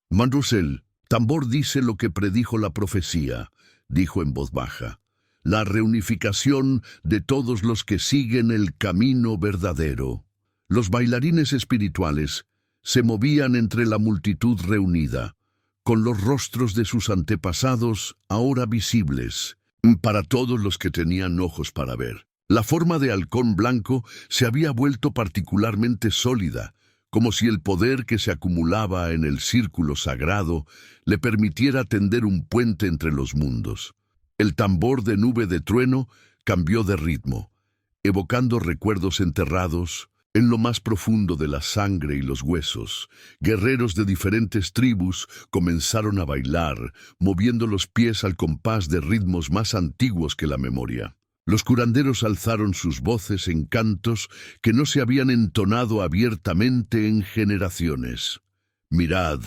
Mandrusel, Tambor dice lo que predijo la profecía, dijo en voz baja. La reunificación de todos los que siguen el camino verdadero. Los bailarines espirituales se movían entre la multitud reunida, con los rostros de sus antepasados ahora visibles, para todos los que tenían ojos para ver. La forma de Halcón Blanco se había vuelto particularmente sólida, como si el poder que se acumulaba en el círculo sagrado le permitiera tender un puente entre los mundos. El tambor de Nube de Trueno cambió de ritmo, evocando recuerdos enterrados en lo más profundo de la sangre y los huesos. Guerreros de diferentes tribus comenzaron a bailar, moviendo los pies al compás de ritmos más antiguos que la memoria. Los curanderos alzaron sus voces en cantos que no se habían entonado abiertamente en generaciones. «Mirad»,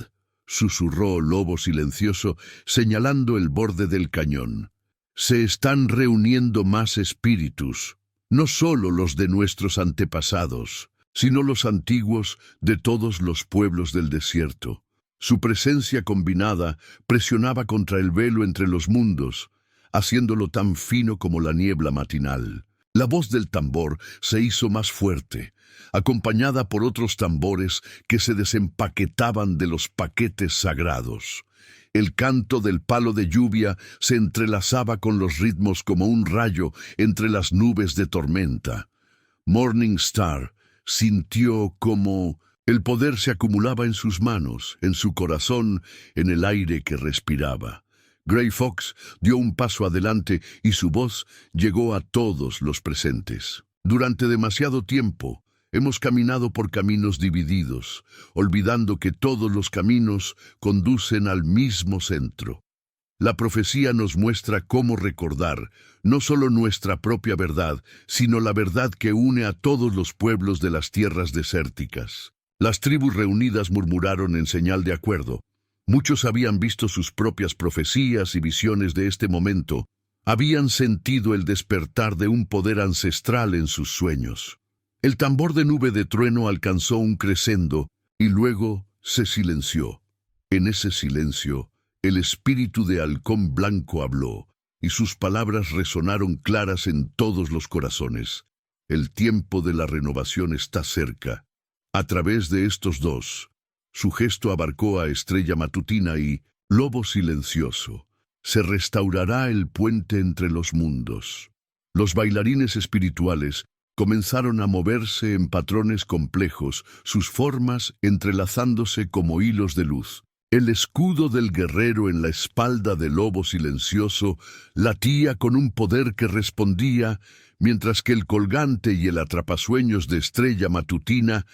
susurró Lobo Silencioso, señalando el borde del cañón. «Se están reuniendo más espíritus, no solo los de nuestros antepasados, sino los antiguos de todos los pueblos del desierto». Su presencia combinada presionaba contra el velo entre los mundos, haciéndolo tan fino como la niebla matinal. La voz del tambor se hizo más fuerte, acompañada por otros tambores que se desempaquetaban de los paquetes sagrados. El canto del palo de lluvia se entrelazaba con los ritmos como un rayo entre las nubes de tormenta. Morning Star sintió como el poder se acumulaba en sus manos, en su corazón, en el aire que respiraba. Gray Fox dio un paso adelante y su voz llegó a todos los presentes. Durante demasiado tiempo, Hemos caminado por caminos divididos, olvidando que todos los caminos conducen al mismo centro. La profecía nos muestra cómo recordar no solo nuestra propia verdad, sino la verdad que une a todos los pueblos de las tierras desérticas. Las tribus reunidas murmuraron en señal de acuerdo. Muchos habían visto sus propias profecías y visiones de este momento. Habían sentido el despertar de un poder ancestral en sus sueños. El tambor de nube de trueno alcanzó un crescendo y luego se silenció. En ese silencio, el espíritu de Halcón Blanco habló, y sus palabras resonaron claras en todos los corazones. El tiempo de la renovación está cerca. A través de estos dos, su gesto abarcó a Estrella Matutina y Lobo Silencioso. Se restaurará el puente entre los mundos. Los bailarines espirituales comenzaron a moverse en patrones complejos, sus formas entrelazándose como hilos de luz. El escudo del guerrero en la espalda del Lobo Silencioso latía con un poder que respondía, mientras que el colgante y el atrapasueños de Estrella Matutina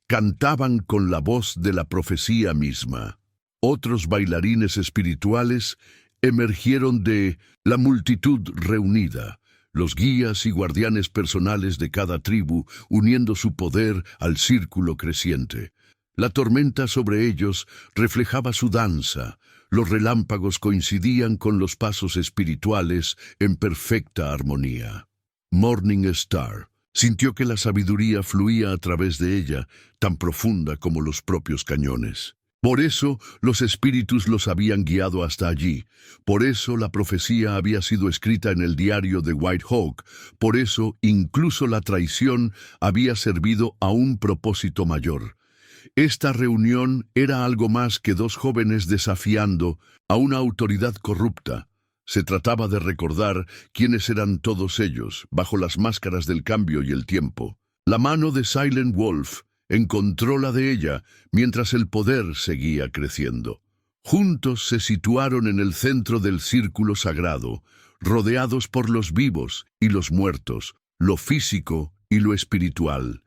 cantaban con la voz de la profecía misma. Otros bailarines espirituales emergieron de la multitud reunida, los guías y guardianes personales de cada tribu uniendo su poder al círculo creciente. La tormenta sobre ellos reflejaba su danza, los relámpagos coincidían con los pasos espirituales en perfecta armonía. Morning Star sintió que la sabiduría fluía a través de ella, tan profunda como los propios cañones. Por eso los espíritus los habían guiado hasta allí. Por eso la profecía había sido escrita en el diario de White Hawk. Por eso incluso la traición había servido a un propósito mayor. Esta reunión era algo más que dos jóvenes desafiando a una autoridad corrupta. Se trataba de recordar quiénes eran todos ellos, bajo las máscaras del cambio y el tiempo. La mano de Silent Wolf encontró la de ella, mientras el poder seguía creciendo. Juntos se situaron en el centro del círculo sagrado, rodeados por los vivos y los muertos, lo físico y lo espiritual,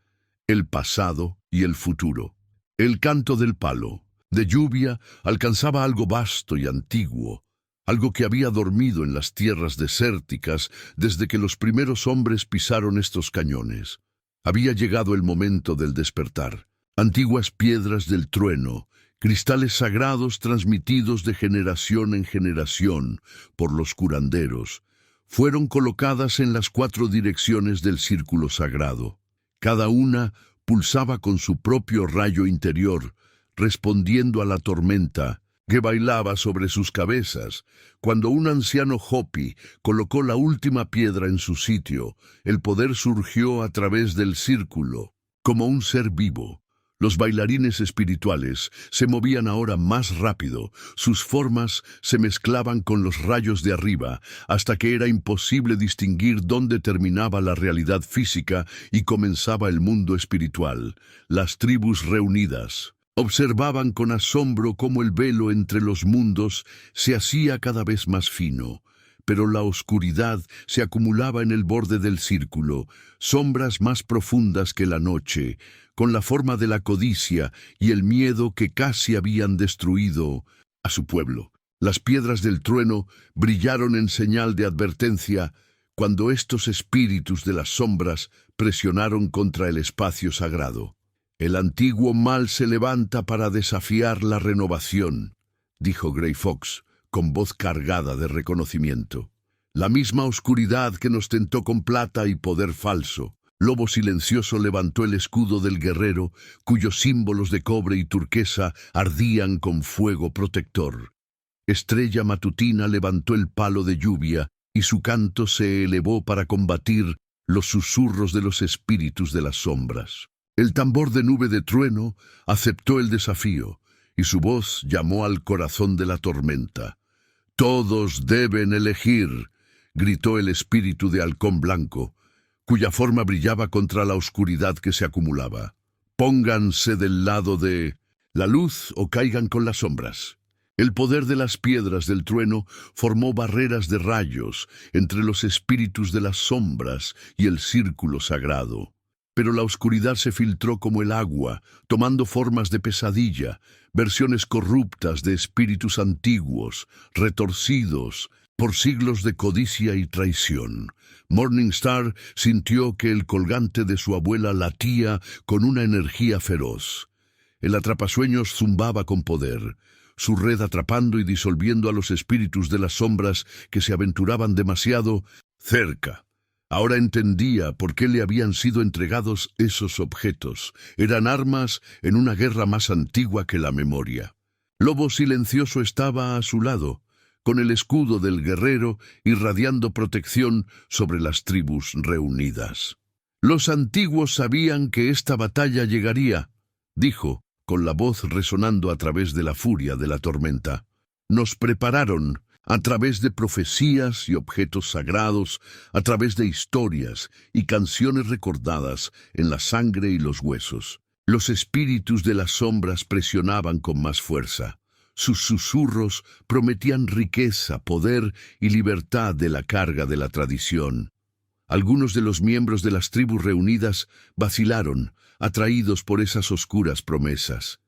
el pasado y el futuro. El canto del palo, de lluvia, alcanzaba algo vasto y antiguo, algo que había dormido en las tierras desérticas desde que los primeros hombres pisaron estos cañones. Había llegado el momento del despertar. Antiguas piedras del trueno, cristales sagrados transmitidos de generación en generación por los curanderos, fueron colocadas en las 4 direcciones del círculo sagrado. Cada una pulsaba con su propio rayo interior, respondiendo a la tormenta que bailaba sobre sus cabezas. Cuando un anciano Hopi colocó la última piedra en su sitio, el poder surgió a través del círculo, como un ser vivo. Los bailarines espirituales se movían ahora más rápido, sus formas se mezclaban con los rayos de arriba, hasta que era imposible distinguir dónde terminaba la realidad física y comenzaba el mundo espiritual. Las tribus reunidas observaban con asombro cómo el velo entre los mundos se hacía cada vez más fino, pero la oscuridad se acumulaba en el borde del círculo, sombras más profundas que la noche, con la forma de la codicia y el miedo que casi habían destruido a su pueblo. Las piedras del trueno brillaron en señal de advertencia cuando estos espíritus de las sombras presionaron contra el espacio sagrado. El antiguo mal se levanta para desafiar la renovación, dijo Grey Fox, con voz cargada de reconocimiento. La misma oscuridad que nos tentó con plata y poder falso. Lobo Silencioso levantó el escudo del guerrero, cuyos símbolos de cobre y turquesa ardían con fuego protector. Estrella Matutina levantó el palo de lluvia, y su canto se elevó para combatir los susurros de los espíritus de las sombras. El tambor de nube de trueno aceptó el desafío, y su voz llamó al corazón de la tormenta. «Todos deben elegir», gritó el espíritu de Halcón Blanco, cuya forma brillaba contra la oscuridad que se acumulaba. «Pónganse del lado de la luz o caigan con las sombras». El poder de las piedras del trueno formó barreras de rayos entre los espíritus de las sombras y el círculo sagrado. Pero la oscuridad se filtró como el agua, tomando formas de pesadilla, versiones corruptas de espíritus antiguos, retorcidos por siglos de codicia y traición. Morningstar sintió que el colgante de su abuela latía con una energía feroz. El atrapasueños zumbaba con poder, su red atrapando y disolviendo a los espíritus de las sombras que se aventuraban demasiado cerca. Ahora entendía por qué le habían sido entregados esos objetos. Eran armas en una guerra más antigua que la memoria. Lobo Silencioso estaba a su lado, con el escudo del guerrero irradiando protección sobre las tribus reunidas. Los antiguos sabían que esta batalla llegaría, dijo, con la voz resonando a través de la furia de la tormenta. Nos prepararon, a través de profecías y objetos sagrados, a través de historias y canciones recordadas en la sangre y los huesos. Los espíritus de las sombras presionaban con más fuerza. Sus susurros prometían riqueza, poder y libertad de la carga de la tradición. Algunos de los miembros de las tribus reunidas vacilaron, atraídos por esas oscuras promesas.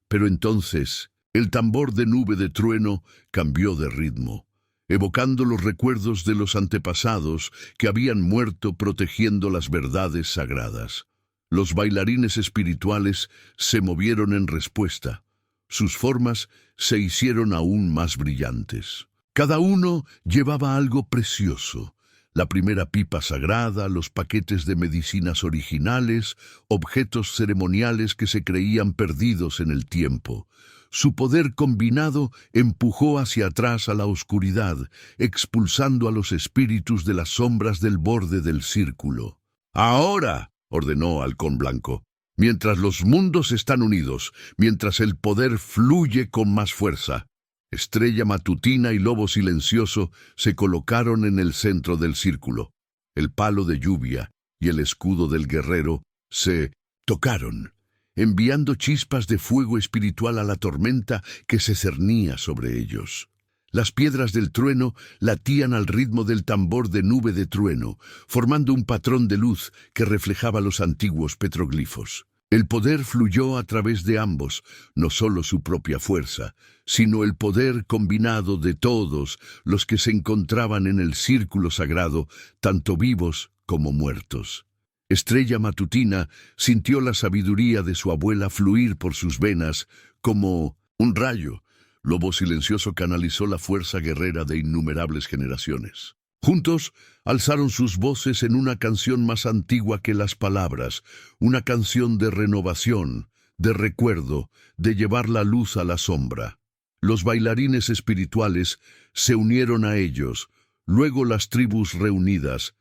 Pero entonces, el tambor de nube de trueno cambió de ritmo, evocando los recuerdos de los antepasados que habían muerto protegiendo las verdades sagradas. Los bailarines espirituales se movieron en respuesta. Sus formas se hicieron aún más brillantes. Cada uno llevaba algo precioso: la primera pipa sagrada, los paquetes de medicinas originales, objetos ceremoniales que se creían perdidos en el tiempo. Su poder combinado empujó hacia atrás a la oscuridad, expulsando a los espíritus de las sombras del borde del círculo. «Ahora», ordenó Halcón Blanco, «mientras los mundos están unidos, mientras el poder fluye con más fuerza». Estrella Matutina y Lobo Silencioso se colocaron en el centro del círculo. El palo de lluvia y el escudo del guerrero se tocaron, enviando chispas de fuego espiritual a la tormenta que se cernía sobre ellos. Las piedras del trueno latían al ritmo del tambor de nube de trueno, formando un patrón de luz que reflejaba los antiguos petroglifos. El poder fluyó a través de ambos, no solo su propia fuerza, sino el poder combinado de todos los que se encontraban en el círculo sagrado, tanto vivos como muertos. Estrella Matutina sintió la sabiduría de su abuela fluir por sus venas como un rayo. Lobo Silencioso canalizó la fuerza guerrera de innumerables generaciones. Juntos alzaron sus voces en una canción más antigua que las palabras, una canción de renovación, de recuerdo, de llevar la luz a la sombra. Los bailarines espirituales se unieron a ellos, luego las tribus reunidas,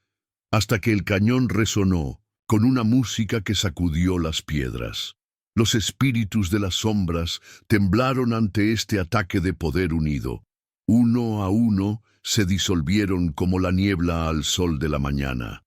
hasta que el cañón resonó con una música que sacudió las piedras. Los espíritus de las sombras temblaron ante este ataque de poder unido. Uno a uno se disolvieron como la niebla al sol de la mañana.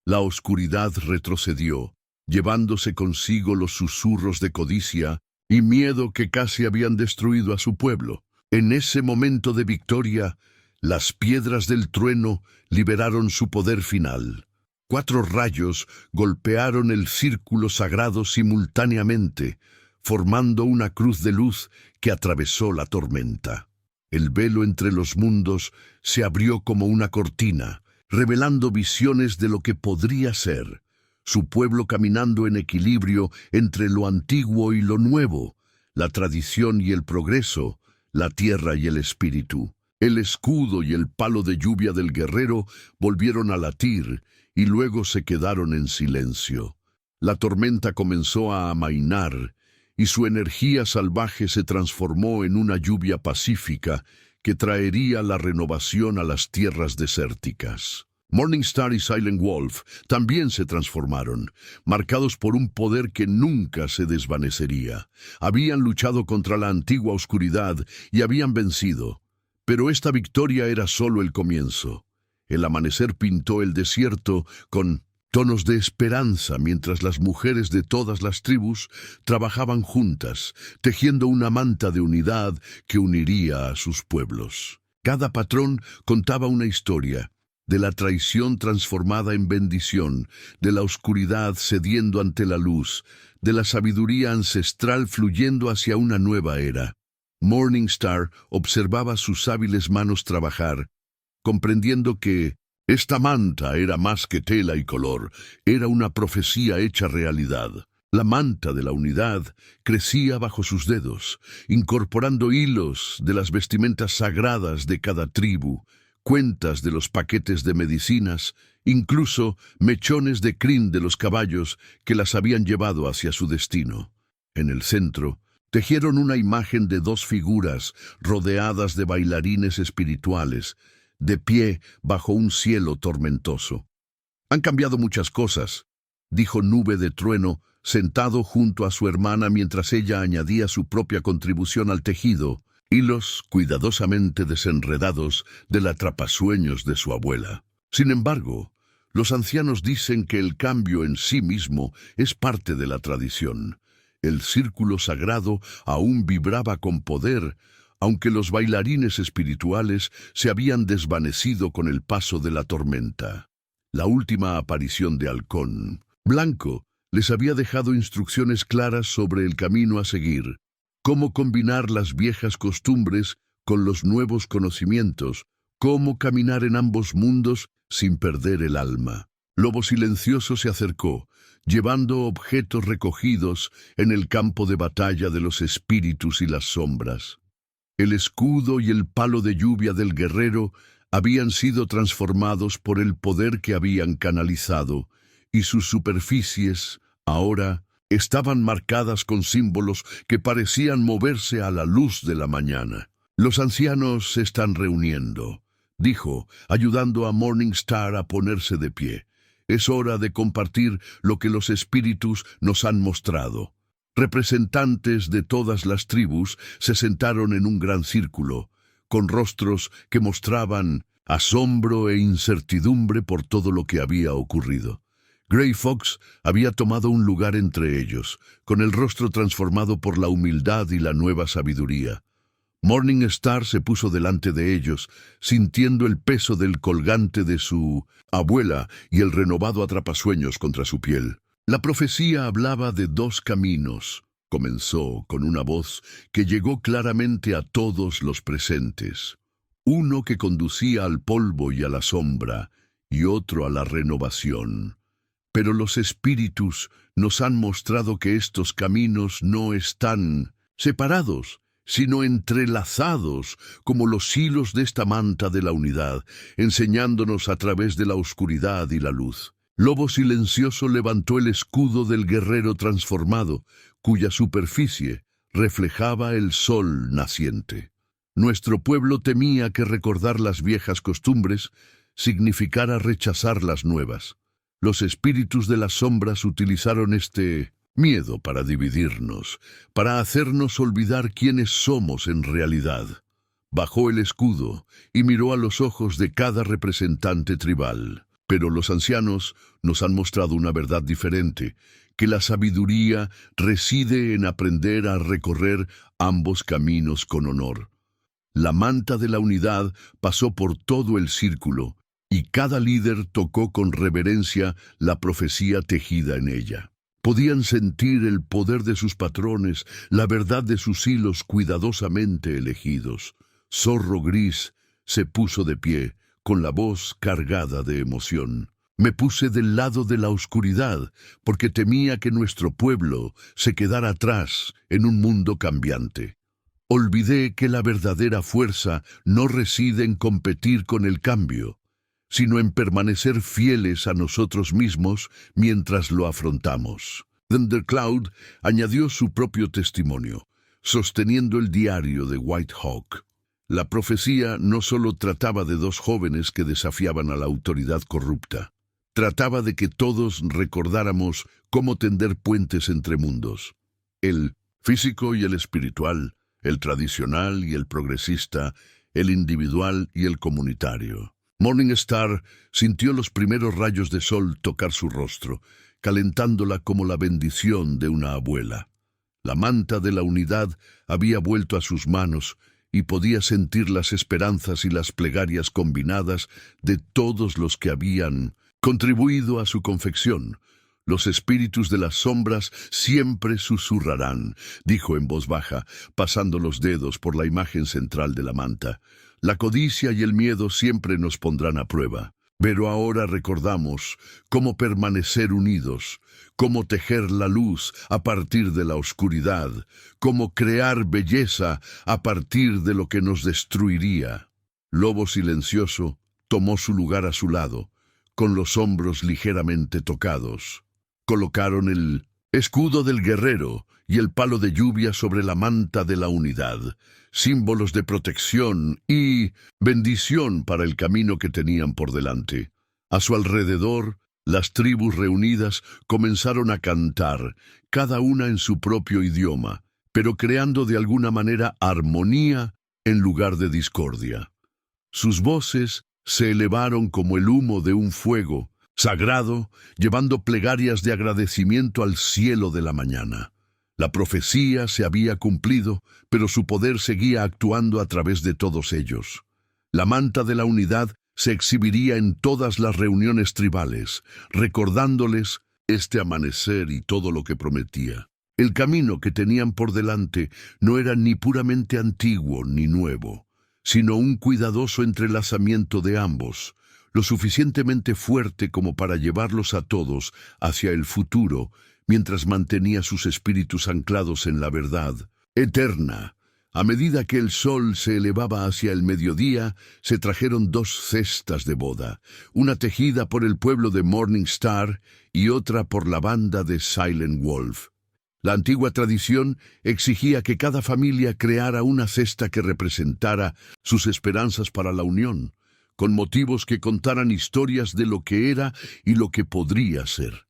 La oscuridad retrocedió, llevándose consigo los susurros de codicia y miedo que casi habían destruido a su pueblo. En ese momento de victoria, las piedras del trueno liberaron su poder final. 4 rayos golpearon el círculo sagrado simultáneamente, formando una cruz de luz que atravesó la tormenta. El velo entre los mundos se abrió como una cortina, revelando visiones de lo que podría ser. Su pueblo caminando en equilibrio entre lo antiguo y lo nuevo, la tradición y el progreso, la tierra y el espíritu. El escudo y el palo de lluvia del guerrero volvieron a latir y luego se quedaron en silencio. La tormenta comenzó a amainar y su energía salvaje se transformó en una lluvia pacífica que traería la renovación a las tierras desérticas. Morningstar y Silent Wolf también se transformaron, marcados por un poder que nunca se desvanecería. Habían luchado contra la antigua oscuridad y habían vencido, pero esta victoria era solo el comienzo. El amanecer pintó el desierto con tonos de esperanza mientras las mujeres de todas las tribus trabajaban juntas, tejiendo una manta de unidad que uniría a sus pueblos. Cada patrón contaba una historia, de la traición transformada en bendición, de la oscuridad cediendo ante la luz, de la sabiduría ancestral fluyendo hacia una nueva era. Morningstar observaba sus hábiles manos trabajar, comprendiendo que esta manta era más que tela y color, era una profecía hecha realidad. La manta de la unidad crecía bajo sus dedos, incorporando hilos de las vestimentas sagradas de cada tribu, cuentas de los paquetes de medicinas, incluso mechones de crin de los caballos que las habían llevado hacia su destino. En el centro, tejieron una imagen de dos figuras rodeadas de bailarines espirituales, de pie bajo un cielo tormentoso. «Han cambiado muchas cosas», dijo Nube de Trueno, sentado junto a su hermana mientras ella añadía su propia contribución al tejido, hilos cuidadosamente desenredados del atrapasueños de su abuela. Sin embargo, los ancianos dicen que el cambio en sí mismo es parte de la tradición. El círculo sagrado aún vibraba con poder, aunque los bailarines espirituales se habían desvanecido con el paso de la tormenta. La última aparición de Halcón Blanco les había dejado instrucciones claras sobre el camino a seguir, cómo combinar las viejas costumbres con los nuevos conocimientos, cómo caminar en ambos mundos sin perder el alma. Lobo Silencioso se acercó, llevando objetos recogidos en el campo de batalla de los espíritus y las sombras. El escudo y el palo de lluvia del guerrero habían sido transformados por el poder que habían canalizado, y sus superficies, ahora, estaban marcadas con símbolos que parecían moverse a la luz de la mañana. «Los ancianos se están reuniendo», dijo, ayudando a Morningstar a ponerse de pie. «Es hora de compartir lo que los espíritus nos han mostrado». Representantes de todas las tribus se sentaron en un gran círculo, con rostros que mostraban asombro e incertidumbre por todo lo que había ocurrido. Grey Fox había tomado un lugar entre ellos, con el rostro transformado por la humildad y la nueva sabiduría. Morningstar se puso delante de ellos, sintiendo el peso del colgante de su abuela y el renovado atrapasueños contra su piel. La profecía hablaba de dos caminos, comenzó con una voz que llegó claramente a todos los presentes. Uno que conducía al polvo y a la sombra, y otro a la renovación. Pero los espíritus nos han mostrado que estos caminos no están separados, sino entrelazados como los hilos de esta manta de la unidad, enseñándonos a través de la oscuridad y la luz. Lobo Silencioso levantó el escudo del guerrero transformado, cuya superficie reflejaba el sol naciente. Nuestro pueblo temía que recordar las viejas costumbres significara rechazar las nuevas. Los espíritus de las sombras utilizaron este miedo para dividirnos, para hacernos olvidar quiénes somos en realidad. Bajó el escudo y miró a los ojos de cada representante tribal. Pero los ancianos nos han mostrado una verdad diferente, que la sabiduría reside en aprender a recorrer ambos caminos con honor. La manta de la unidad pasó por todo el círculo, y cada líder tocó con reverencia la profecía tejida en ella. Podían sentir el poder de sus patrones, la verdad de sus hilos cuidadosamente elegidos. Zorro Gris se puso de pie, con la voz cargada de emoción. Me puse del lado de la oscuridad, porque temía que nuestro pueblo se quedara atrás en un mundo cambiante. Olvidé que la verdadera fuerza no reside en competir con el cambio, sino en permanecer fieles a nosotros mismos mientras lo afrontamos. Thundercloud añadió su propio testimonio, sosteniendo el diario de White Hawk. La profecía no solo trataba de dos jóvenes que desafiaban a la autoridad corrupta. Trataba de que todos recordáramos cómo tender puentes entre mundos. El físico y el espiritual, el tradicional y el progresista, el individual y el comunitario. Morningstar sintió los primeros rayos de sol tocar su rostro, calentándola como la bendición de una abuela. La manta de la unidad había vuelto a sus manos, y podía sentir las esperanzas y las plegarias combinadas de todos los que habían contribuido a su confección. Los espíritus de las sombras siempre susurrarán, dijo en voz baja, pasando los dedos por la imagen central de la manta. La codicia y el miedo siempre nos pondrán a prueba. Pero ahora recordamos cómo permanecer unidos, cómo tejer la luz a partir de la oscuridad, cómo crear belleza a partir de lo que nos destruiría. Lobo silencioso tomó su lugar a su lado, con los hombros ligeramente tocados. Colocaron el escudo del guerrero y el palo de lluvia sobre la manta de la unidad, símbolos de protección y bendición para el camino que tenían por delante. A su alrededor, las tribus reunidas comenzaron a cantar, cada una en su propio idioma, pero creando de alguna manera armonía en lugar de discordia. Sus voces se elevaron como el humo de un fuego sagrado, llevando plegarias de agradecimiento al cielo de la mañana. La profecía se había cumplido, pero su poder seguía actuando a través de todos ellos. La manta de la unidad se exhibiría en todas las reuniones tribales, recordándoles este amanecer y todo lo que prometía. El camino que tenían por delante no era ni puramente antiguo ni nuevo, sino un cuidadoso entrelazamiento de ambos, lo suficientemente fuerte como para llevarlos a todos hacia el futuro, mientras mantenía sus espíritus anclados en la verdad eterna. A medida que el sol se elevaba hacia el mediodía, se trajeron 2 cestas de boda, una tejida por el pueblo de Morning Star y otra por la banda de Silent Wolf. La antigua tradición exigía que cada familia creara una cesta que representara sus esperanzas para la unión, con motivos que contaran historias de lo que era y lo que podría ser.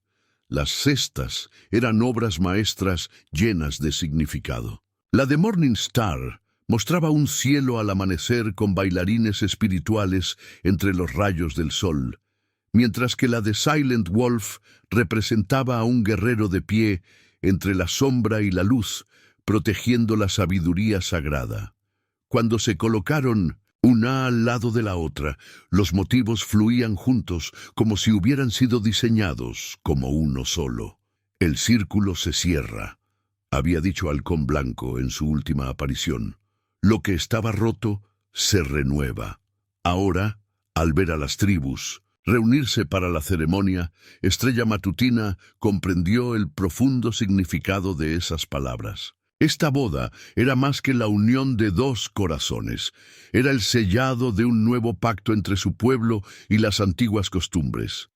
Las cestas eran obras maestras llenas de significado. La de Morning Star mostraba un cielo al amanecer con bailarines espirituales entre los rayos del sol, mientras que la de Silent Wolf representaba a un guerrero de pie entre la sombra y la luz, protegiendo la sabiduría sagrada. Cuando se colocaron una al lado de la otra, los motivos fluían juntos como si hubieran sido diseñados como uno solo. El círculo se cierra, había dicho Halcón Blanco en su última aparición. Lo que estaba roto se renueva. Ahora, al ver a las tribus reunirse para la ceremonia, Estrella Matutina comprendió el profundo significado de esas palabras. Esta boda era más que la unión de 2 corazones, era el sellado de un nuevo pacto entre su pueblo y las antiguas costumbres.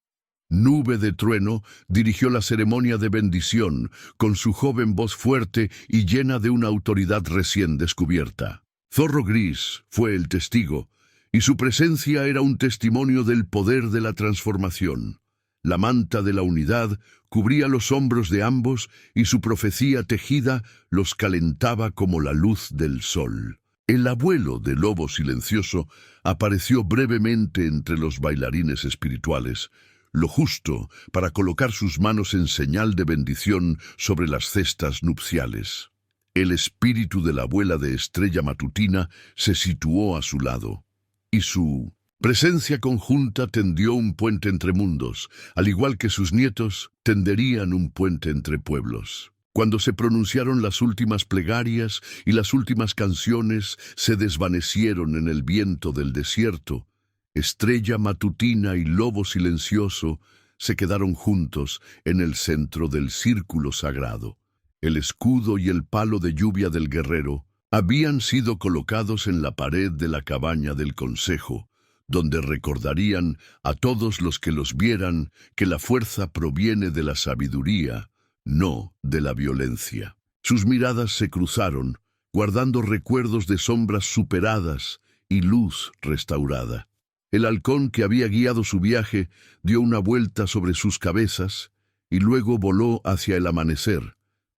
Nube de Trueno dirigió la ceremonia de bendición con su joven voz fuerte y llena de una autoridad recién descubierta. Zorro Gris fue el testigo, y su presencia era un testimonio del poder de la transformación. La manta de la unidad cubría los hombros de ambos y su profecía tejida los calentaba como la luz del sol. El abuelo de Lobo Silencioso apareció brevemente entre los bailarines espirituales, lo justo para colocar sus manos en señal de bendición sobre las cestas nupciales. El espíritu de la abuela de Estrella Matutina se situó a su lado, y su presencia conjunta tendió un puente entre mundos, al igual que sus nietos tenderían un puente entre pueblos. Cuando se pronunciaron las últimas plegarias y las últimas canciones se desvanecieron en el viento del desierto, Estrella Matutina y Lobo Silencioso se quedaron juntos en el centro del círculo sagrado. El escudo y el palo de lluvia del guerrero habían sido colocados en la pared de la cabaña del consejo, donde recordarían a todos los que los vieran que la fuerza proviene de la sabiduría, no de la violencia. Sus miradas se cruzaron, guardando recuerdos de sombras superadas y luz restaurada. El halcón que había guiado su viaje dio una vuelta sobre sus cabezas y luego voló hacia el amanecer,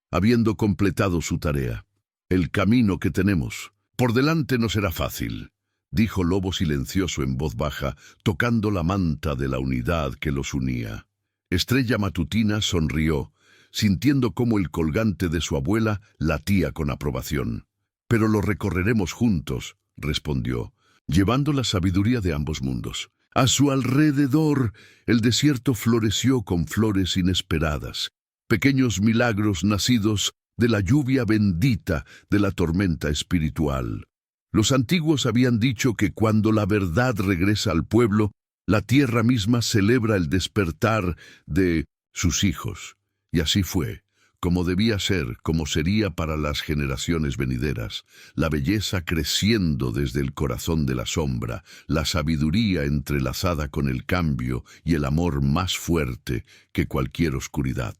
habiendo completado su tarea. El camino que tenemos por delante no será fácil, dijo Lobo Silencioso en voz baja, tocando la manta de la unidad que los unía. Estrella Matutina sonrió, sintiendo cómo el colgante de su abuela latía con aprobación. pero lo recorreremos juntos, respondió, llevando la sabiduría de ambos mundos. A su alrededor, el desierto floreció con flores inesperadas, pequeños milagros nacidos de la lluvia bendita de la tormenta espiritual. Los antiguos habían dicho que cuando la verdad regresa al pueblo, la tierra misma celebra el despertar de sus hijos. Y así fue, como debía ser, como sería para las generaciones venideras, la belleza creciendo desde el corazón de la sombra, la sabiduría entrelazada con el cambio y el amor más fuerte que cualquier oscuridad.